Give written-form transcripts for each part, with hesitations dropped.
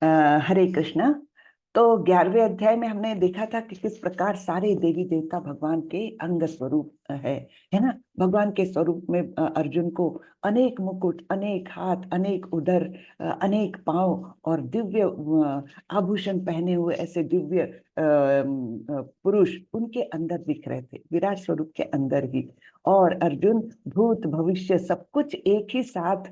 हरे कृष्णा। तो 11वें अध्याय में हमने देखा था कि किस प्रकार सारे देवी देवता भगवान के अंग स्वरूप है ना। भगवान के स्वरूप में अर्जुन को अनेक मुकुट, अनेक हाथ, अनेक उदर, अनेक पांव और दिव्य आभूषण पहने हुए ऐसे दिव्य पुरुष उनके अंदर दिख रहे थे, विराट स्वरूप के अंदर ही। और अर्जुन भूत भविष्य सब कुछ एक ही साथ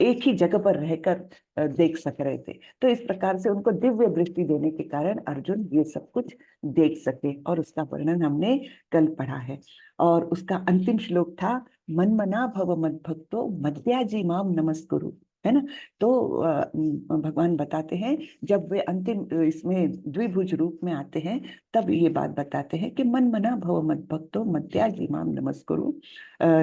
एक ही जगह पर रहकर देख सक रहे थे। तो इस प्रकार से उनको दिव्य दृष्टि देने के कारण अर्जुन ये सब कुछ देख सके, और उसका वर्णन हमने कल पढ़ा है। और उसका अंतिम श्लोक था मनमना भव मद्भक्तो मद्याजी माम नमस्कुरु, है ना। तो भगवान बताते हैं, जब वे अंतिम इसमें द्विभुज रूप में आते हैं तब ये बात बताते हैं कि मनमना भव मद्भक्तो मद्याजी माम नमस्कुरु,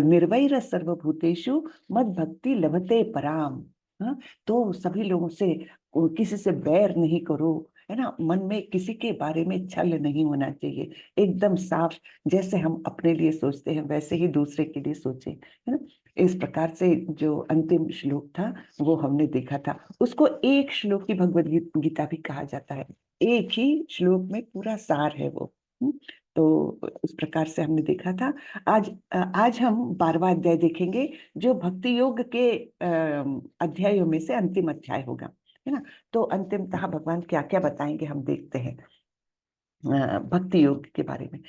निर्वैर सर्वभूतेषु मद्भक्ति लभते पराम। हाँ, तो सभी लोगों से किसी से बैर नहीं करो, है ना। मन में किसी के बारे में छल नहीं होना चाहिए, एकदम साफ। जैसे हम अपने लिए सोचते हैं वैसे ही दूसरे के लिए सोचें, है ना। इस प्रकार से जो अंतिम श्लोक था वो हमने देखा था। उसको एक श्लोक की भगवद गीता भी कहा जाता है, एक ही श्लोक में पूरा सार है वो। तो उस प्रकार से हमने देखा था। आज हम 12वां अध्याय देखेंगे, जो भक्ति योग के अध्यायों में से अंतिम अध्याय होगा, है ना। तो अंतिमतः भगवान क्या क्या बताएंगे हम देखते हैं भक्ति योग के बारे में।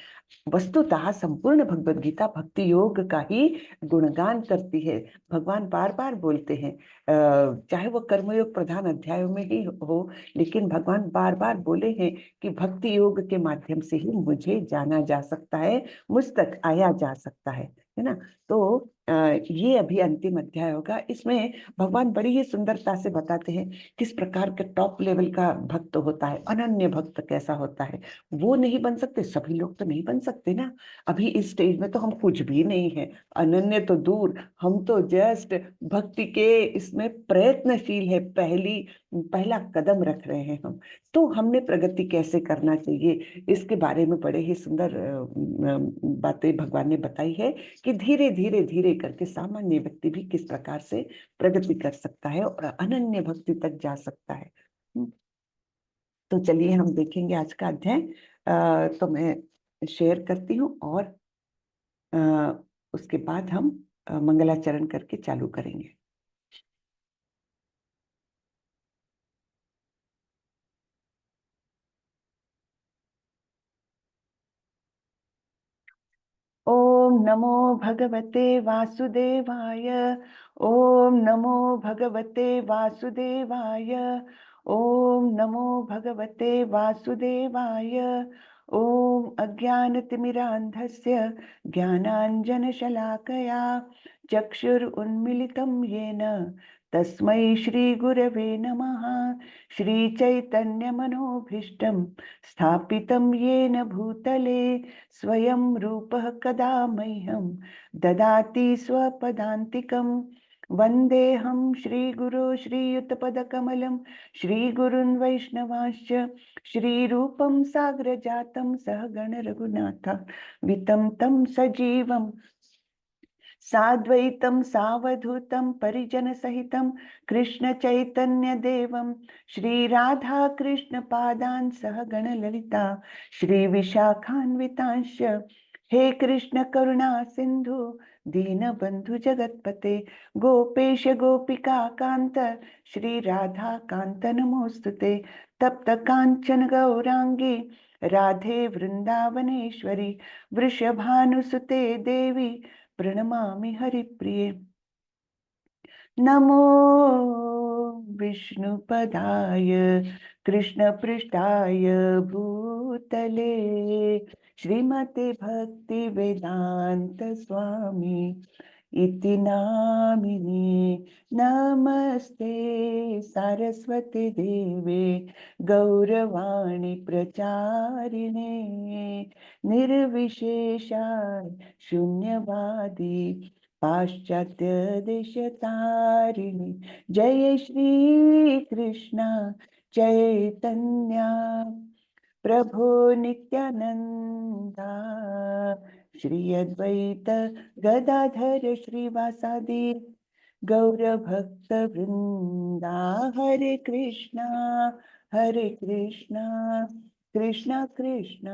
वस्तुतः संपूर्ण भगवद गीता भक्ति योग का ही गुणगान करती है। भगवान बार बार बोलते हैं, चाहे वो कर्मयोग प्रधान अध्यायों में ही हो, लेकिन भगवान बार बार बोले हैं कि भक्ति योग के माध्यम से ही मुझे जाना जा सकता है, मुझ तक आया जा सकता है ना। तो ये अभी अंतिम अध्याय होगा। इसमें भगवान बड़ी ही सुंदरता से बताते हैं किस प्रकार के टॉप लेवल का भक्त होता है, अनन्य भक्त कैसा होता है। वो नहीं बन सकते, सभी लोग तो नहीं बन सकते ना। अभी इस स्टेज में तो हम कुछ भी नहीं है, अनन्य तो दूर, हम तो जस्ट भक्ति के इसमें प्रयत्नशील है, पहला कदम रख रहे हैं हम। तो हमने प्रगति कैसे करना चाहिए, इसके बारे में बड़े ही सुंदर बातें भगवान ने बताई है कि धीरे धीरे धीरे करके सामान्य व्यक्ति भी किस प्रकार से प्रगति कर सकता है और अनन्य भक्ति तक जा सकता है। तो चलिए हम देखेंगे आज का अध्याय। तो मैं शेयर करती हूँ, और अ, उसके बाद हम मंगलाचरण करके चालू करेंगे। ओम नमो भगवते वासुदेवाय। ओम नमो भगवते वासुदेवाय। ओम नमो भगवते वासुदेवाय। ओम अज्ञानतिमिरान्धस्य ज्ञानाञ्जनशलाकया चक्षुरुन्मिलितं येन तस्मै श्रीगुरवे नमः। श्रीचैतन्यमनोभीष्टं स्थापितं येन भूतले स्वयं रूपः कदा मह्यं ददाति स्वपदान्तिकं। वन्देऽहं श्रीगुरो श्रीयुतपदकमलं श्रीगुरुन् वैष्णवांश्च श्रीरूपं साग्रजातं सहगण रघुनाथान्वितं तं सजीवं साद्वैतं सावधूतं परिजनसहितं कृष्ण चैतन्य देवं श्रीराधा कृष्ण पादान् सह गणललिता श्री विशाखान्वितांश्च। हे कृष्ण करुणा सिंधु दीनबंधु जगतपते गोपेश गोपिका कांत श्री राधा कांत नमोस्तुते। तप्त कांचन गौरांगी राधे वृंदावनेश्वरी वृषभानुसुते देवी प्रणमामि हरिप्रिये। नमो विष्णुपदाय कृष्णपृष्ठाय भूतले श्रीमते भक्ति वेदांत स्वामी इति नामिने। नमस्ते सारस्वती देवे गौरवाणी प्रचारिणे निर्विशेषा शून्यवादी पाश्चात्य देशतारिणी। जय श्री कृष्ण चैतन्य प्रभो नित्यानंदा श्री अद्वैत गदाधर श्रीवासादि गौरभक्त वृंदा। हरे कृष्णा कृष्ण कृष्ण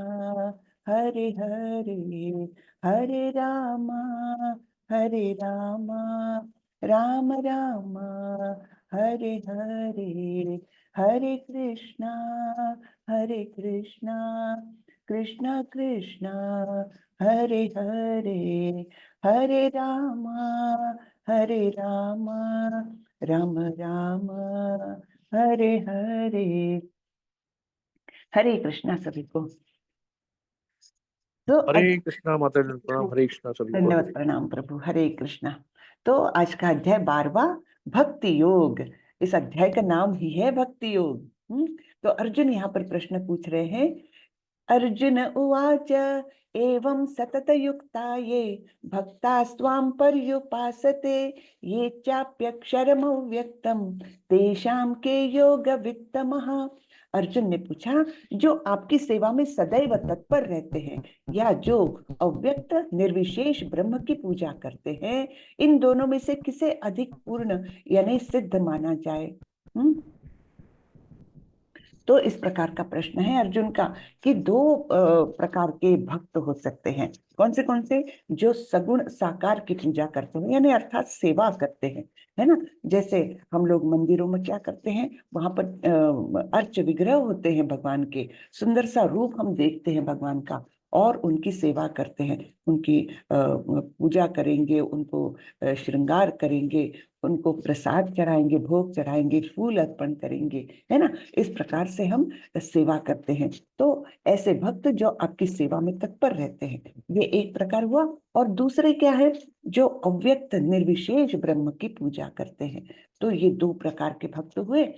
हरे हरे, हरे राम राम राम हरे हरे, हरे कृष्णा कृष्ण कृष्ण हरे हरे, हरे राम राम राम हरे हरे। हरे कृष्णा सभी को। तो हरे कृष्णा माता जी प्रणाम। हरे कृष्णा सभी को। धन्यवाद, प्रणाम प्रभु। हरे कृष्णा। तो आज का अध्याय 12वां, भक्ति योग। इस अध्याय का नाम ही है भक्ति योग। तो अर्जुन यहाँ पर प्रश्न पूछ रहे हैं। अर्जुन उवाच एवं सततयुक्ता ये भक्ता स्वाम पर्युपासते, ये चाप्यक्षरमव्यक्तम तेषां के योग वित्तमः। अर्जुन ने पूछा, जो आपकी सेवा में सदैव तत्पर रहते हैं या जो अव्यक्त निर्विशेष ब्रह्म की पूजा करते हैं, इन दोनों में से किसे अधिक पूर्ण यानी सिद्ध माना जाए? तो इस प्रकार का प्रश्न है अर्जुन का कि दो प्रकार के भक्त हो सकते हैं। कौन से? जो सगुण साकार की पूजा करते हैं यानी अर्थात सेवा करते हैं, है ना। जैसे हम लोग मंदिरों में क्या करते हैं, वहां पर अर्च विग्रह होते हैं भगवान के, सुंदर सा रूप हम देखते हैं भगवान का और उनकी सेवा करते हैं, उनकी पूजा करेंगे, उनको श्रृंगार करेंगे, उनको प्रसाद चढ़ाएंगे, भोग चढ़ाएंगे, फूल अर्पण करेंगे, है ना। इस प्रकार से हम सेवा करते हैं। तो ऐसे भक्त जो आपकी सेवा में तत्पर रहते हैं, ये एक प्रकार हुआ। और दूसरे क्या है? जो अव्यक्त निर्विशेष ब्रह्म की पूजा करते हैं। तो ये दो प्रकार के भक्त हुए।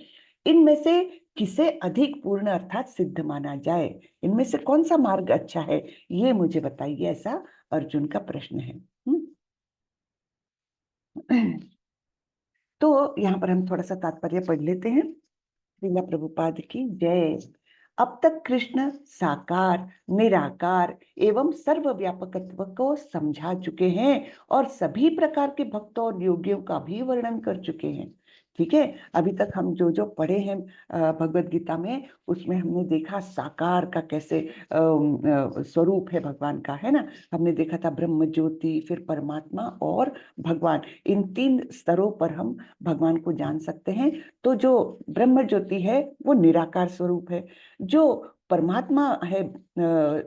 इनमें से किसे अधिक पूर्ण अर्थात सिद्ध माना जाए, इनमें से कौन सा मार्ग अच्छा है, ये मुझे बताइए, ऐसा अर्जुन का प्रश्न है। तो यहाँ पर हम थोड़ा सा तात्पर्य पढ़ लेते हैं। श्रीला प्रभुपाद की जय। अब तक कृष्ण साकार, निराकार एवं सर्वव्यापकत्व को समझा चुके हैं और सभी प्रकार के भक्तों और योगियों का भी वर्णन कर चुके हैं। ठीक है, अभी तक हम जो जो पढ़े हैं भगवत गीता में, उसमें हमने देखा साकार का कैसे स्वरूप है भगवान का, है ना। हमने देखा था ब्रह्म ज्योति, फिर परमात्मा और भगवान, इन तीन स्तरों पर हम भगवान को जान सकते हैं। तो जो ब्रह्म ज्योति है वो निराकार स्वरूप है, जो परमात्मा है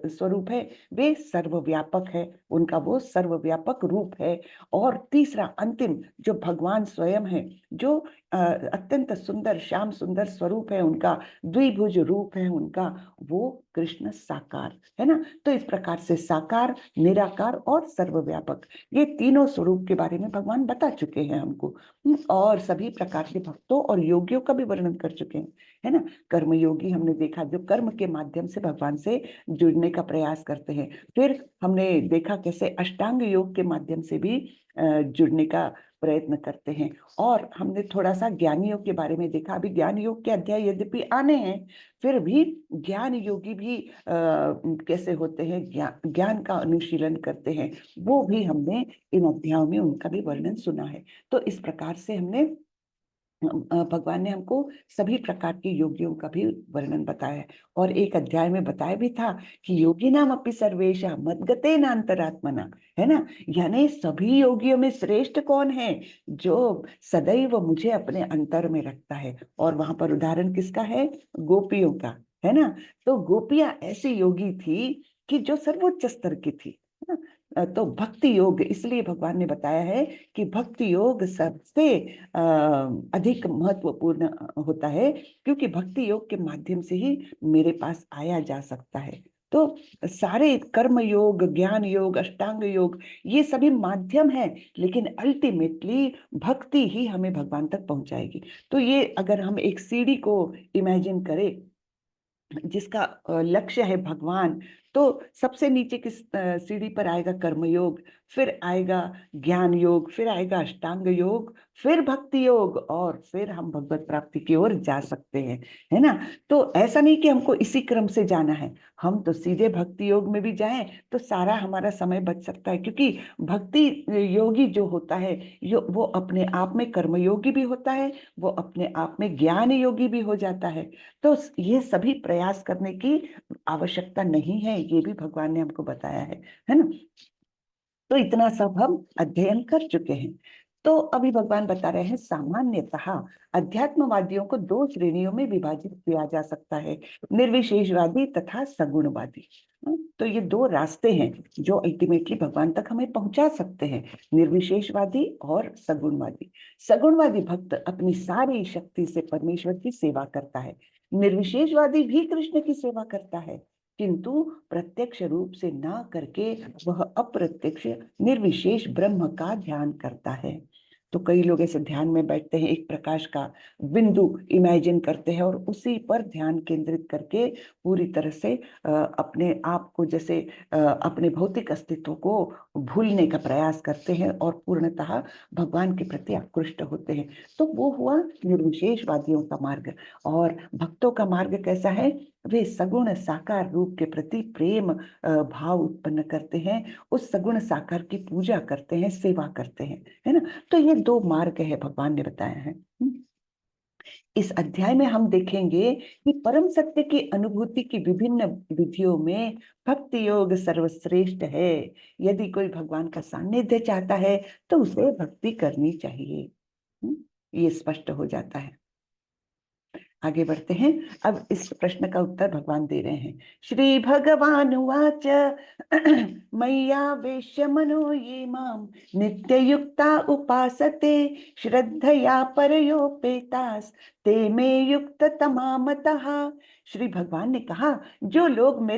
स्वरूप है, वे सर्वव्यापक है, उनका वो सर्वव्यापक रूप है। और तीसरा अंतिम जो भगवान स्वयं है, जो अत्यंत सुंदर श्याम सुंदर स्वरूप है उनका, द्विभुज रूप है उनका, वो कृष्ण साकार है ना। तो इस प्रकार से साकार, निराकार और सर्वव्यापक, ये तीनों स्वरूप के बारे में भगवान बता चुके हैं हमको। और सभी प्रकार के भक्तों और योगियों का भी वर्णन कर चुके हैं, है ना। कर्म योगी हमने देखा, जो कर्म के माध्यम से भगवान से जुड़ने का प्रयास करते हैं। फिर हमने देखा कैसे अष्टांग योग के माध्यम से भी जुड़ने का प्रयत्न करते हैं। और हमने थोड़ा सा ज्ञान योग के बारे में देखा। अभी ज्ञान योग के अध्याय यद्यपि आने हैं, फिर भी ज्ञान योगी भी कैसे होते हैं, ज्ञान का अनुशीलन करते हैं, वो भी हमने इन अध्यायों में उनका भी वर्णन सुना है। तो इस प्रकार से हमने भगवान ने हमको सभी प्रकार के योगियों का भी वर्णन बताया है। और एक अध्याय में बताया भी था कि योगी नाम अपि सर्वेशा मद्गते नान्तरात्मना, है ना। यानी सभी योगियों में श्रेष्ठ कौन है? जो सदैव मुझे अपने अंतर में रखता है। और वहां पर उदाहरण किसका है? गोपियों का, है ना। तो गोपियां ऐसी योगी थी कि जो सर्वोच्च स्तर की थी, है ना। तो भक्ति योग, इसलिए भगवान ने बताया है कि भक्ति योग सबसे अधिक महत्वपूर्ण होता है, क्योंकि भक्ति योग के माध्यम से ही मेरे पास आया जा सकता है। तो सारे कर्म योग, ज्ञान योग, अष्टांग योग, ये सभी माध्यम है, लेकिन अल्टीमेटली भक्ति ही हमें भगवान तक पहुंचाएगी। तो ये अगर हम एक सीढ़ी को इमेजिन करें जिसका लक्ष्य है भगवान, तो सबसे नीचे की सीढ़ी पर आएगा कर्मयोग, फिर आएगा ज्ञान योग, फिर आएगा अष्टांग योग, फिर भक्ति योग, और फिर हम भगवत प्राप्ति की ओर जा सकते हैं, है ना। तो ऐसा नहीं कि हमको इसी क्रम से जाना है, हम तो सीधे भक्ति योग में भी जाएं तो सारा हमारा समय बच सकता है, क्योंकि भक्ति योगी जो होता है वो अपने आप में कर्मयोगी भी होता है, वो अपने आप में ज्ञान योगी भी हो जाता है। तो ये सभी प्रयास करने की आवश्यकता नहीं है, ये भी भगवान ने हमको बताया है ना। तो इतना सब हम अध्ययन कर चुके हैं। तो अभी भगवान बता रहे हैं सामान्यतः अध्यात्मवादियों को दो श्रेणियों में विभाजित किया जा सकता है, निर्विशेषवादी तथा सगुणवादी। तो ये दो रास्ते हैं जो अल्टीमेटली भगवान तक हमें पहुंचा सकते हैं, निर्विशेषवादी और सगुणवादी। सगुणवादी भक्त अपनी सारी शक्ति से परमेश्वर की सेवा करता है, निर्विशेषवादी भी कृष्ण की सेवा करता है, किंतु प्रत्यक्ष रूप से ना करके वह अप्रत्यक्ष निर्विशेष ब्रह्म का ध्यान करता है। तो कई लोग ऐसे ध्यान में बैठते हैं, एक प्रकाश का बिंदु इमेजिन करते हैं और उसी पर ध्यान केंद्रित करके पूरी तरह से अपने आप को, जैसे अपने भौतिक अस्तित्व को भूलने का प्रयास करते हैं और पूर्णतः भगवान के प्रति आकृष्ट होते हैं। तो वो हुआ निर्विशेषवादियों का मार्ग। और भक्तों का मार्ग कैसा है? वे सगुण साकार रूप के प्रति प्रेम भाव उत्पन्न करते हैं, उस सगुण साकार की पूजा करते हैं, सेवा करते हैं, है ना। तो ये दो मार्ग है भगवान ने बताया है। इस अध्याय में हम देखेंगे कि परम सत्य की अनुभूति की विभिन्न विधियों में भक्ति योग सर्वश्रेष्ठ है। यदि कोई भगवान का सानिध्य चाहता है तो उसे भक्ति करनी चाहिए। ये स्पष्ट हो जाता है। आगे बढ़ते हैं। अब इस प्रश्न का उत्तर भगवान दे रहे हैं। श्री भगवान उवाच मय्या वेश्य मनो ये माम नित्य युक्ता उपासते श्रद्धया परयोपेतास ते मे युक्त तमामतः। श्री भगवान ने कहा, जो लोग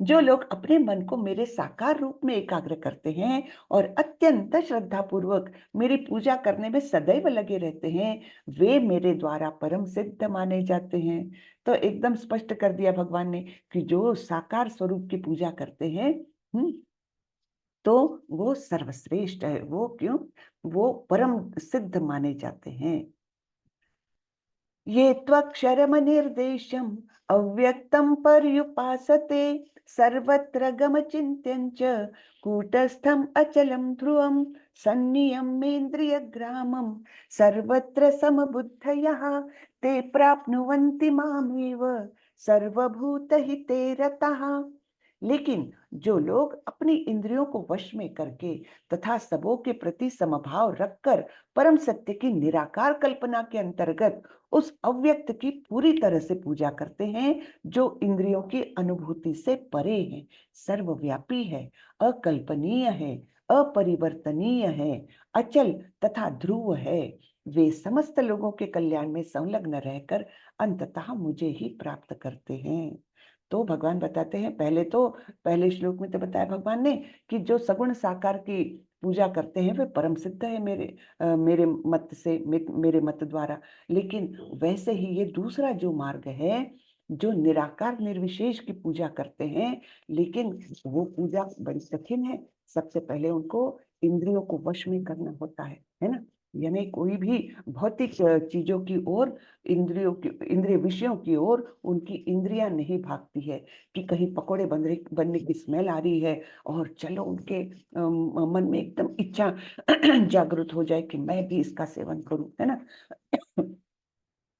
जो लोग अपने मन को मेरे साकार रूप में एकाग्र करते हैं और अत्यंत श्रद्धा पूर्वक मेरी पूजा करने में सदैव लगे रहते हैं, वे मेरे द्वारा परम सिद्ध माने जाते हैं। तो एकदम स्पष्ट कर दिया भगवान ने कि जो साकार स्वरूप की पूजा करते हैं, तो वो सर्वश्रेष्ठ है। वो क्यों? वो परम सिद्ध माने जाते हैं। ये त्वक्षरमनिर्देशम् अव्यक्तं पर्युपासते सर्वत्र गमचिन्त्यं च कूटस्थम् अचलं ध्रुवं सन्नियम्येन्द्रियग्रामं सर्वत्र समबुद्धयः ते प्राप्नुवन्ति मामेव सर्वभूतहिते रतः। लेकिन जो लोग अपनी इंद्रियों को वश में करके तथा सबों के प्रति समभाव रखकर परम सत्य की निराकार कल्पना के अंतर्गत उस अव्यक्त की पूरी तरह से पूजा करते हैं, जो इंद्रियों की अनुभूति से परे है, सर्वव्यापी है, अकल्पनीय है, अपरिवर्तनीय है, अचल तथा ध्रुव है, वे समस्त लोगों के कल्याण में संलग्न रहकर अंततः मुझे ही प्राप्त करते हैं। तो भगवान बताते हैं, पहले श्लोक में तो बताया भगवान ने कि जो सगुण साकार की पूजा करते हैं वे परम सिद्ध है मेरे मेरे मत द्वारा। लेकिन वैसे ही ये दूसरा जो मार्ग है, जो निराकार निर्विशेष की पूजा करते हैं, लेकिन वो पूजा बड़ी कठिन है। सबसे पहले उनको इंद्रियों को वश में करना होता है ना। यानी कोई भी भौतिक चीजों की ओर, इंद्रिय विषयों की ओर उनकी इंद्रियां नहीं भागती है कि कहीं पकोड़े बनने की स्मेल आ रही है और चलो उनके मन में एकदम इच्छा जागृत हो जाए कि मैं भी इसका सेवन करूं, है ना।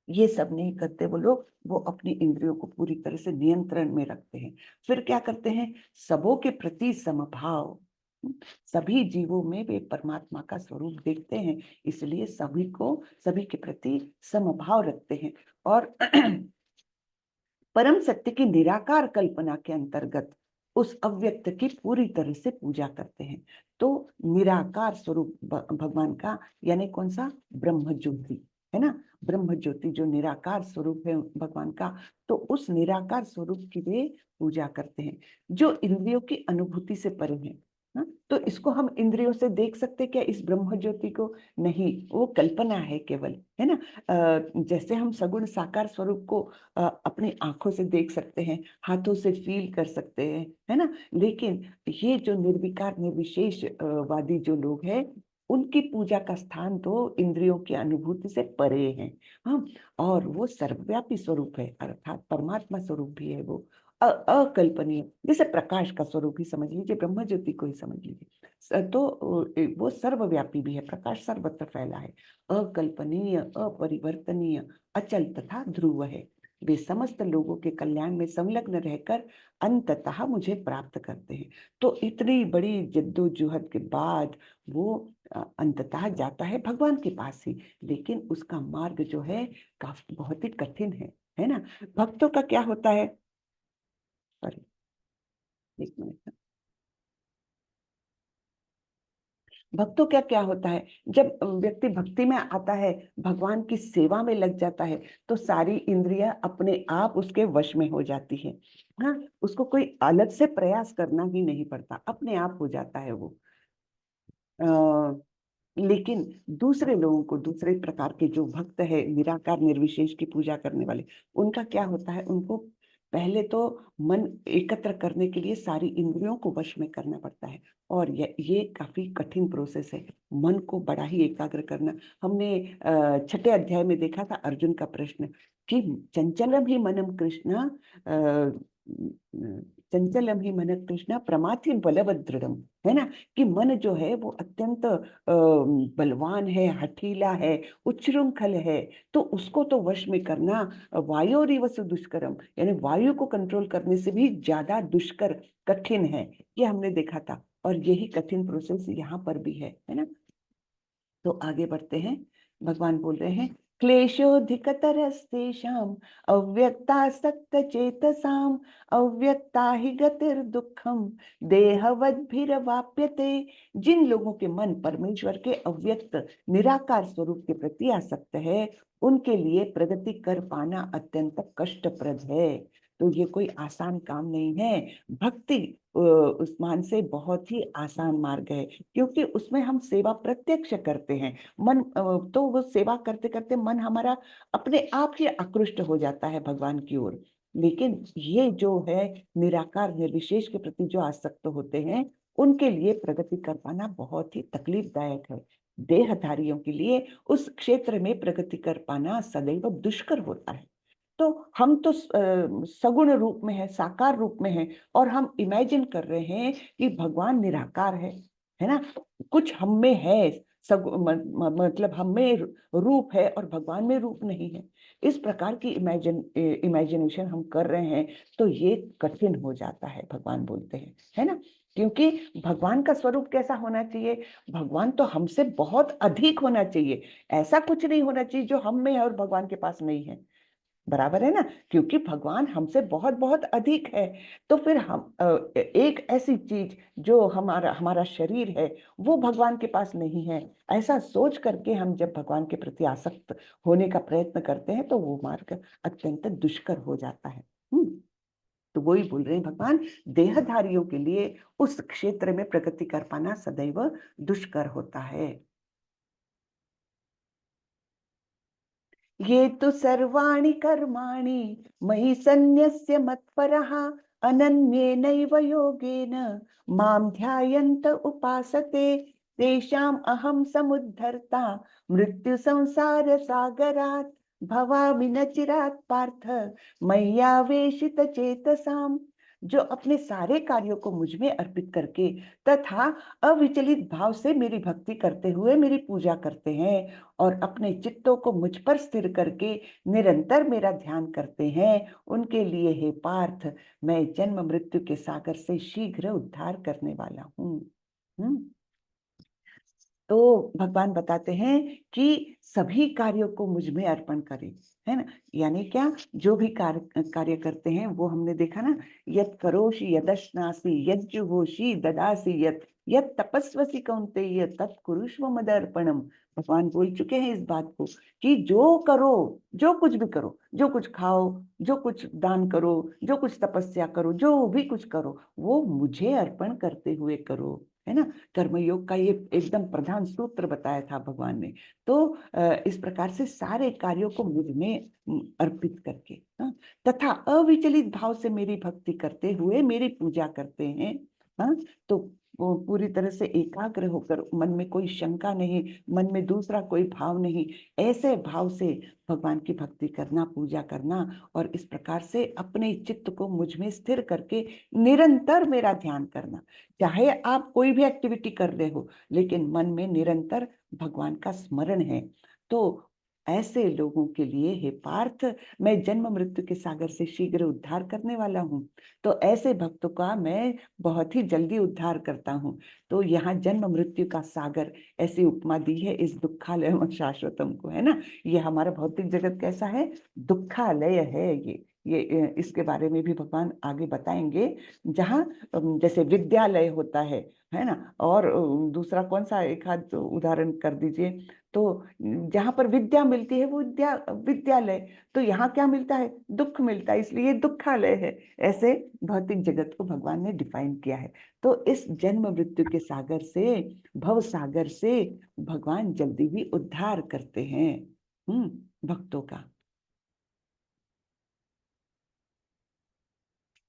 ये सब नहीं करते वो लोग। वो अपनी इंद्रियों को पूरी तरह से नियंत्रण में रखते हैं। फिर क्या करते हैं? सबों के प्रति समभाव, सभी जीवों में वे परमात्मा का स्वरूप देखते हैं, इसलिए सभी के प्रति समभाव रखते हैं और परम सत्य की निराकार कल्पना के अंतर्गत उस अव्यक्त की पूरी तरह से पूजा करते हैं। तो निराकार स्वरूप भगवान का, यानी कौन सा? ब्रह्म ज्योति, है ना। ब्रह्म ज्योति जो निराकार स्वरूप है भगवान का, तो उस निराकार स्वरूप की वे पूजा करते हैं, जो इंद्रियों की अनुभूति से परे है। तो इसको हम इंद्रियों से देख सकते क्या इस ब्रह्म ज्योति को? नहीं, वो कल्पना है केवल, है ना। जैसे हम सगुण साकार स्वरूप को अपनी आंखों से देख सकते हैं, हाथों से फील कर सकते हैं, है ना। लेकिन ये जो निर्विकार निर्विशेष वादी जो लोग हैं, उनकी पूजा का स्थान तो इंद्रियों की अनुभूति से परे है। हाँ, और वो सर्वव्यापी स्वरूप है, अर्थात परमात्मा स्वरूप भी है वो, अकल्पनीय। जैसे प्रकाश का स्वरूप ही समझ लीजिए, ब्रह्म ज्योति को ही समझ लीजिए, तो वो सर्वव्यापी भी है, प्रकाश सर्वत्र फैला है, अकल्पनीय, अपरिवर्तनीय, अचल तथा ध्रुव है। वे समस्त लोगों के कल्याण में संलग्न रहकर अंततः मुझे प्राप्त करते हैं। तो इतनी बड़ी जद्दोजहद के बाद वो अंततः जाता है भगवान के पास ही, लेकिन उसका मार्ग जो है काफी बहुत ही कठिन है ना। भक्तों का क्या होता है, सॉरी एक मिनट, भक्तों क्या क्या होता है, जब व्यक्ति भक्ति में आता है, भगवान की सेवा में लग जाता है, तो सारी इंद्रियां अपने आप उसके वश में हो जाती है। हाँ, उसको कोई अलग से प्रयास करना ही नहीं पड़ता, अपने आप हो जाता है वो। लेकिन दूसरे लोगों को, दूसरे प्रकार के जो भक्त है, निराकार निर्विशेष की पूजा करने वाले, उनका क्या होता है, उनको पहले तो मन एकत्र करने के लिए सारी इंद्रियों को वश में करना पड़ता है, और ये काफी कठिन प्रोसेस है, मन को बड़ा ही एकाग्र करना। हमने छठे अध्याय में देखा था अर्जुन का प्रश्न कि चंचलम ही मनम कृष्ण, चंचलम ही मन कृष्ण प्रमाथि बलवद दृढ़म, है ना, कि मन जो है वो अत्यंत बलवान है, हठीला है, उच्छृंखल है, तो उसको तो वश में करना वायोरिव दुष्करम, यानी वायु को कंट्रोल करने से भी ज्यादा दुष्कर, कठिन है। ये हमने देखा था, और यही कठिन प्रोसेस यहाँ पर भी है ना। तो आगे बढ़ते हैं, भगवान बोल रहे हैं, क्लेशोऽधिकतरस्तेषाम् अव्यक्तासक्त चेतसाम् अव्यक्ता ही गतिर्दुःखम देहवद्भिरवाप्यते। जिन लोगों के मन परमेश्वर के अव्यक्त निराकार स्वरूप के प्रति आसक्त है, उनके लिए प्रगति कर पाना अत्यंत कष्टप्रद है। तो ये कोई आसान काम नहीं है। भक्ति उस मान से बहुत ही आसान मार्ग है, क्योंकि उसमें हम सेवा प्रत्यक्ष करते हैं। मन तो वो सेवा करते करते मन हमारा अपने आप ही आकृष्ट हो जाता है भगवान की ओर। लेकिन ये जो है निराकार निर्विशेष के प्रति जो आसक्त होते हैं, उनके लिए प्रगति कर पाना बहुत ही तकलीफदायक है। देहधारियों के लिए उस क्षेत्र में प्रगति कर पाना सदैव दुष्कर होता है। तो हम तो सगुण रूप में है, साकार रूप में है, और हम इमेजिन कर रहे हैं कि भगवान निराकार है ना, कुछ हम में है, मतलब हम में रूप है और भगवान में रूप नहीं है। इस प्रकार की इमेजिनेशन हम कर रहे हैं, तो ये कठिन हो जाता है, भगवान बोलते हैं, है ना। क्योंकि भगवान का स्वरूप कैसा होना चाहिए, भगवान तो हमसे बहुत अधिक होना चाहिए, ऐसा कुछ नहीं होना चाहिए जो हम में है और भगवान के पास नहीं है, बराबर है ना। क्योंकि भगवान हमसे बहुत बहुत अधिक है। तो फिर हम एक ऐसी चीज जो हमारा हमारा शरीर है, वो भगवान के पास नहीं है, ऐसा सोच करके हम जब भगवान के प्रति आसक्त होने का प्रयत्न करते हैं, तो वो मार्ग अत्यंत दुष्कर हो जाता है। तो वही बोल रहे हैं भगवान, देहधारियों के लिए उस क्षेत्र में प्रगति कर पाना सदैव दुष्कर होता है। ये तो सर्वाणि कर्माणि मयि सन्न्यस्य मत्परः अनन्येनैव योगेन मां ध्यायन्त उपासते तेषाम् अहं समुद्धर्ता मृत्यु संसार सागरात् भवामि न चिरात् पार्थ मय्यावेशित चेतसाम्। जो अपने सारे कार्यों को मुझ में अर्पित करके तथा अविचलित भाव से मेरी भक्ति करते हुए मेरी पूजा करते हैं, और अपने चित्तों को मुझ पर स्थिर करके निरंतर मेरा ध्यान करते हैं, उनके लिए हे पार्थ, मैं जन्म मृत्यु के सागर से शीघ्र उद्धार करने वाला हूँ। तो भगवान बताते हैं कि सभी कार्यों को मुझ में अर्पण करें, है ना। यानी क्या, जो भी कार्य करते हैं वो हमने देखा ना, यत करोषि यदश्नासि यज्जुहोषि ददासि यत तपस्वसि कौन्तेय तत् कुरुष्व मदर्पणम। भगवान बोल चुके हैं इस बात को कि जो करो, जो कुछ भी करो, जो कुछ खाओ, जो कुछ दान करो, जो कुछ तपस्या करो, जो भी कुछ करो, वो मुझे अर्पण करते हुए करो। है ना। कर्मयोग का ये एकदम प्रधान सूत्र बताया था भगवान ने। तो इस प्रकार से सारे कार्यों को मुझ में अर्पित करके, हाँ, तथा अविचलित भाव से मेरी भक्ति करते हुए मेरी पूजा करते हैं, हाँ, तो वो पूरी तरह से एकाग्र होकर, मन में कोई शंका नहीं, मन में दूसरा कोई भाव नहीं, ऐसे भाव से भगवान की भक्ति करना, पूजा करना, और इस प्रकार से अपने चित्त को मुझ में स्थिर करके निरंतर मेरा ध्यान करना। चाहे आप कोई भी एक्टिविटी कर रहे हो, लेकिन मन में निरंतर भगवान का स्मरण है। तो ऐसे लोगों के लिए हे पार्थ, मैं जन्म मृत्यु के सागर से शीघ्र उद्धार करने वाला हूँ। तो ऐसे भक्तों का मैं बहुत ही जल्दी उद्धार करता हूँ। तो यहाँ जन्म मृत्यु का सागर ऐसी उपमा दी है इस दुखालय शाश्वतम को, है ना। ये हमारा भौतिक जगत कैसा है, दुखालय है ये इसके बारे में भी भगवान आगे बताएंगे। जहाँ जैसे विद्यालय होता है ना, और दूसरा कौन सा एक आध उदाहरण कर दीजिए। तो जहाँ पर विद्या मिलती है वो विद्यालय, तो यहाँ क्या मिलता है, दुख मिलता है, इसलिए दुखालय है। ऐसे भौतिक जगत को भगवान ने डिफाइन किया है। तो इस जन्म मृत्यु के सागर से, भव सागर से भगवान जल्दी ही उद्धार करते हैं भक्तों का।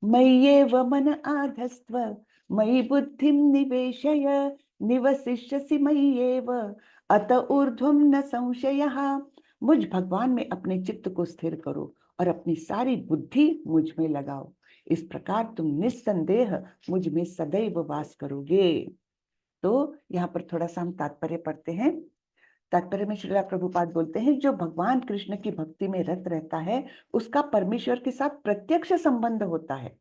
मय्येव मन आधस्त्व मयि बुद्धिं निवेशय निवसिष्यसि मय्येव अत ऊर्ध्वं न संशयः। मुझ भगवान में अपने चित्त को स्थिर करो और अपनी सारी बुद्धि मुझ में लगाओ, इस प्रकार तुम निस्संदेह मुझ में सदैव वास करोगे। तो यहाँ पर थोड़ा सा हम तात्पर्य पढ़ते हैं। तात्पर्य में श्रीला प्रभुपाद बोलते हैं, जो भगवान कृष्ण की भक्ति में रत रहता है उसका परमेश्वर के साथ प्रत्यक्ष संबंध होता है।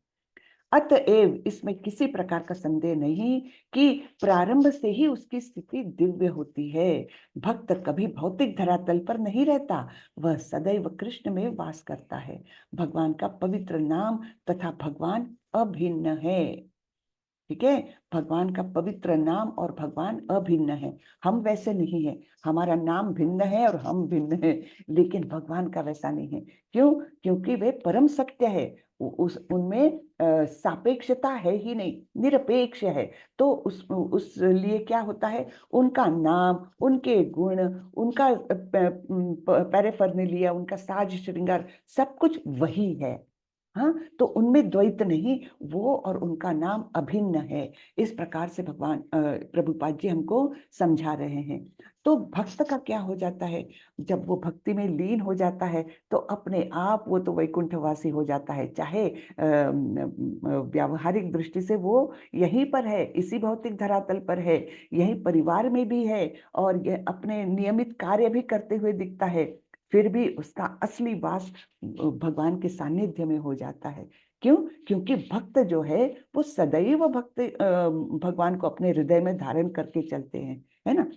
अतएव इसमें किसी प्रकार का संदेह नहीं कि प्रारंभ से ही उसकी स्थिति दिव्य होती है। भक्त कभी भौतिक धरातल पर नहीं रहता, वह सदैव कृष्ण में वास करता है। भगवान का पवित्र नाम तथा भगवान अभिन्न है। ठीक है, भगवान का पवित्र नाम और भगवान अभिन्न है। हम वैसे नहीं है, हमारा नाम भिन्न है और हम भिन्न है, लेकिन भगवान का वैसा नहीं है। क्यों? क्योंकि वे परम सत्य है, उस उनमें सापेक्षता है ही नहीं, निरपेक्ष है। तो उस लिए क्या होता है, उनका नाम, उनके गुण, उनका पैरेफर्नेलिया, उनका साज श्रृंगार, सब कुछ वही है। हाँ, तो उनमें द्वैत नहीं, वो और उनका नाम अभिन्न है। इस प्रकार से भगवान प्रभुपाद जी हमको समझा रहे हैं। तो भक्त का क्या हो जाता है, जब वो भक्ति में लीन हो जाता है तो अपने आप वो तो वैकुंठवासी हो जाता है। चाहे व्यावहारिक दृष्टि से वो यहीं पर है, इसी भौतिक धरातल पर है, यही परिवार में भी है, और ये अपने नियमित कार्य भी करते हुए दिखता है, फिर भी उसका असली वास भगवान के सानिध्य में हो जाता है। क्यों? क्योंकि भक्त जो है वो सदैव भगवान को अपने हृदय में धारण करके चलते हैं, है ना।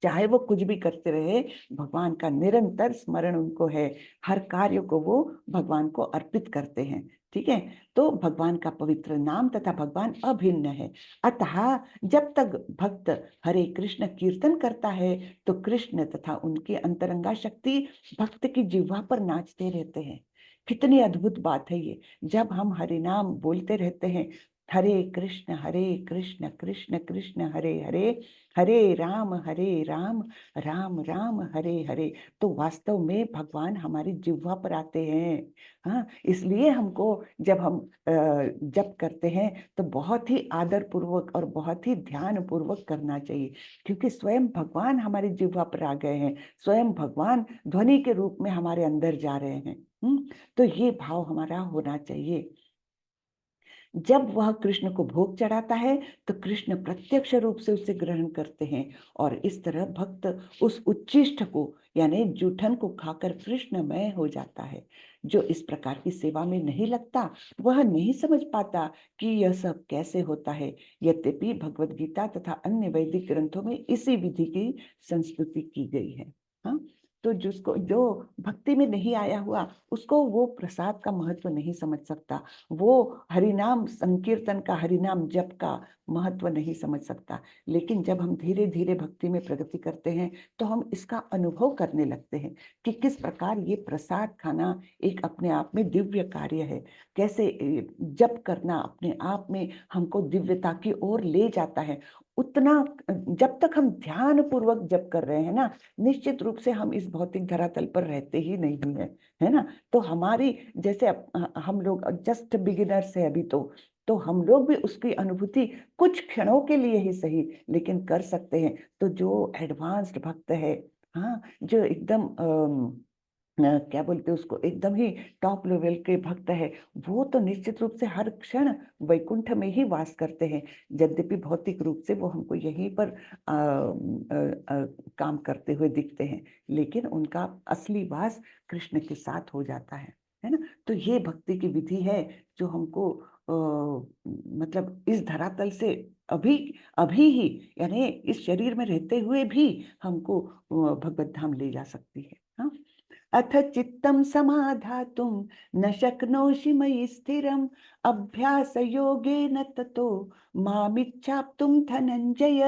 चाहे वो कुछ भी करते रहे, भगवान का निरंतर स्मरण उनको है, हर कार्य को वो भगवान को अर्पित करते हैं। ठीक है, तो भगवान का पवित्र नाम तथा भगवान अभिन्न है। अतः जब तक भक्त हरे कृष्ण कीर्तन करता है तो कृष्ण तथा उनकी अंतरंगा शक्ति भक्त की जिह्वा पर नाचते रहते हैं। कितनी अद्भुत बात है ये। जब हम हरि नाम बोलते रहते हैं, हरे कृष्ण कृष्ण कृष्ण हरे हरे, हरे राम राम राम हरे हरे, तो वास्तव में भगवान हमारी जिह्वा पर आते हैं। हाँ, इसलिए हमको जब हम जप करते हैं तो बहुत ही आदर पूर्वक और बहुत ही ध्यान पूर्वक करना चाहिए, क्योंकि स्वयं भगवान हमारी जिह्वा पर आ गए हैं, स्वयं भगवान ध्वनि के रूप में हमारे अंदर जा रहे हैं। तो ये भाव हमारा होना चाहिए। जब वह कृष्ण को भोग चढ़ाता है तो कृष्ण प्रत्यक्ष रूप से उसे ग्रहण करते हैं, और इस तरह भक्त उस उच्छिष्ट को यानी जूठन को खाकर कृष्णमय हो जाता है। जो इस प्रकार की सेवा में नहीं लगता वह नहीं समझ पाता कि यह सब कैसे होता है। यद्यपि भगवत गीता तथा अन्य वैदिक ग्रंथों में इसी विधि की संस्तुति की गई है। हाँ, तो तो जिसको जो भक्ति में नहीं आया हुआ उसको वो प्रसाद का महत्व नहीं समझ सकता, वो हरिनाम संकीर्तन का, हरिनाम जप का महत्व नहीं समझ सकता। लेकिन जब हम धीरे धीरे भक्ति में प्रगति करते हैं तो हम इसका अनुभव करने लगते हैं कि किस प्रकार ये प्रसाद खाना एक अपने आप में दिव्य कार्य है, कैसे जप करना अपने आप में हमको दिव्यता की ओर ले जाता है। उतना जब तक हम ध्यान पूर्वक जप कर रहे हैं ना, निश्चित रूप से हम इस भौतिक धरातल पर रहते ही नहीं है ना। तो हमारी जैसे हम लोग जस्ट बिगिनर्स है अभी, तो हम लोग भी उसकी अनुभूति कुछ क्षणों के लिए ही सही लेकिन कर सकते हैं। तो जो एडवांस्ड भक्त है, हाँ, जो एकदम क्या बोलते हैं उसको, एकदम ही टॉप लेवल के भक्त है, वो तो निश्चित रूप से हर क्षण वैकुंठ में ही वास करते हैं। यद्यपि भौतिक रूप से वो हमको यहीं पर काम करते हुए दिखते हैं, लेकिन उनका असली वास कृष्ण के साथ हो जाता है ना। तो ये भक्ति की विधि है जो हमको मतलब इस धरातल से अभी अभी ही, यानी इस शरीर में रहते हुए भी हमको भगवत धाम ले जा सकती है। हाँ, अथ चित्तं समाधातुं न शक्नोषि मयि स्थिरम् अभ्यासयोगेन ततो मामिच्छाप्तुं धनंजय।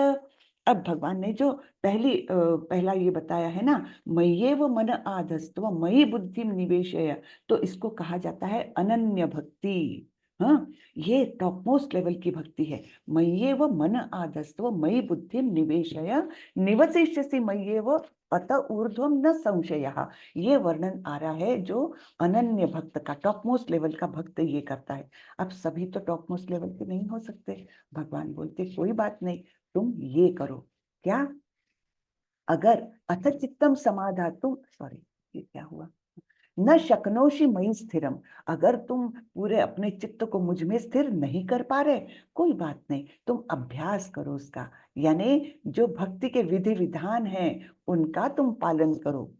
अब भगवान ने जो पहला ये बताया है ना, मय्येव मन आधस्त्व मयि बुद्धिम निवेशय, तो इसको कहा जाता है अनन्य भक्ति। हाँ, ये टॉप मोस्ट लेवल की भक्ति है। मय्येव मन आधस्त्व मयि बुद्धिम निवेशय निवसिष्यसि मय्येव अत ऊर्ध्वम न संशयः। ये वर्णन आ रहा है जो अनन्य भक्त का, टॉप मोस्ट लेवल का भक्त ये करता है। अब सभी तो टॉप मोस्ट लेवल के नहीं हो सकते। भगवान बोलते कोई बात नहीं, तुम ये करो। क्या? अगर अथ चित्तम समाधातुम, सॉरी ये क्या हुआ, न शक्नोषि मयि स्थिरम, अगर तुम पूरे अपने चित्त को मुझ में स्थिर नहीं कर पा रहे, कोई बात नहीं, तुम अभ्यास करो उसका, यानी जो भक्ति के विधि विधान हैं उनका तुम पालन करो।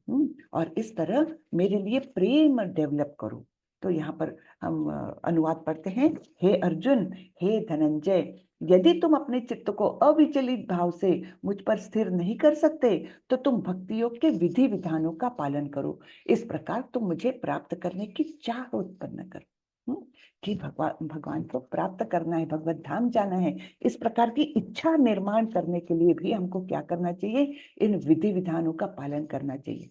और इस तरह मेरे लिए प्रेम डेवलप करो। तो यहाँ पर हम अनुवाद पढ़ते हैं, हे अर्जुन, हे धनंजय, यदि तुम अपने चित्त को अविचलित भाव से मुझ पर स्थिर नहीं कर सकते तो तुम भक्ति योग के विधि विधानों का पालन करो। इस प्रकार तुम मुझे प्राप्त करने की चाह उत्पन्न करो, कि भगवान को प्राप्त करना है, भगवत धाम जाना है। इस प्रकार की इच्छा निर्माण करने के लिए भी हमको क्या करना चाहिए? इन विधि विधानों का पालन करना चाहिए।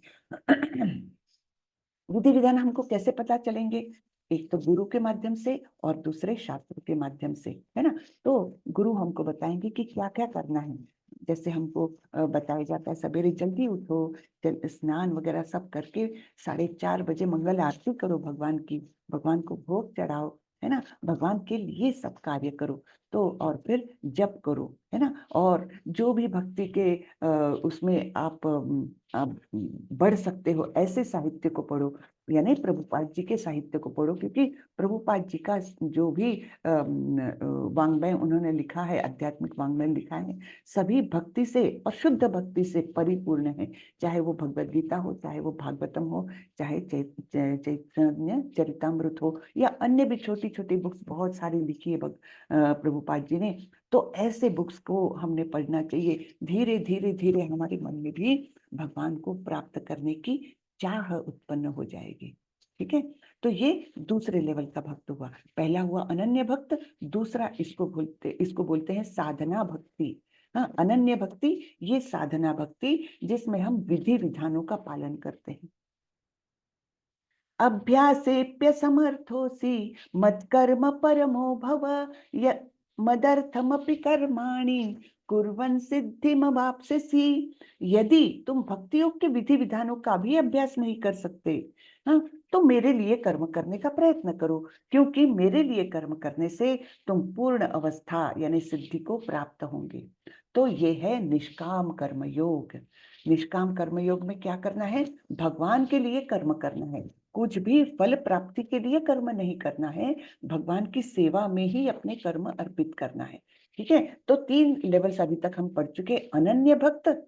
विधि विधान हमको कैसे पता चलेंगे? एक तो गुरु के माध्यम से और दूसरे शास्त्र के माध्यम से, है ना। तो गुरु हमको बताएंगे कि क्या क्या करना है। जैसे हमको बताया जाता है सवेरे जल्दी उठो, स्नान वगैरह सब करके 4:30 बजे मंगल आरती करो भगवान की, भगवान को भोग चढ़ाओ, है ना, भगवान के लिए सब कार्य करो। तो और फिर जप करो, है ना। और जो भी भक्ति के उसमें आप बढ़ सकते हो ऐसे साहित्य को पढ़ो, यानी प्रभुपाद जी के साहित्य को पढ़ो, क्योंकि प्रभुपाद जी का जो भी वांग्मय उन्होंने लिखा है, आध्यात्मिक वांग्मय लिखा है, सभी भक्ति से और शुद्ध भक्ति से परिपूर्ण है। चाहे वो भगवद गीता हो, चाहे वो भागवतम हो, चाहे चैतन्य चरितामृत हो, या अन्य भी छोटी छोटी बुक्स बहुत सारी लिखी है प्रभुपाद जी ने। तो ऐसे बुक्स को हमने पढ़ना चाहिए। धीरे धीरे धीरे हमारे मन में भी भगवान को प्राप्त करने की चाह उत्पन्न हो जाएगी। ठीक है, तो ये दूसरे लेवल का भक्त हुआ। पहला हुआ अनन्य भक्त, दूसरा इसको बोलते हैं साधना भक्ति। हाँ, अनन्य भक्ति ये साधना भक्ति जिसमें हम विधि विधानों का पालन करते हैं। अभ्यासेप्य समर्थोसी मत्कर्म परमो भव मदर्थमपि कर्माणि कुर्वन् सिद्धिमवाप्स्यसि। यदि तुम भक्ति योग के विधि विधानों का भी अभ्यास नहीं कर सकते, हाँ, तो मेरे लिए कर्म करने का प्रयत्न करो, क्योंकि मेरे लिए कर्म करने से तुम पूर्ण अवस्था यानी सिद्धि को प्राप्त होंगे। तो ये है निष्काम कर्म योग। निष्काम कर्म योग में क्या करना है? भगवान के लिए कर्म करना है, कुछ भी फल प्राप्ति के लिए कर्म नहीं करना है, भगवान की सेवा में ही अपने कर्म अर्पित करना है। ठीक है, तो 3 लेवल्स अभी तक हम पढ़ चुके। अनन्य भक्त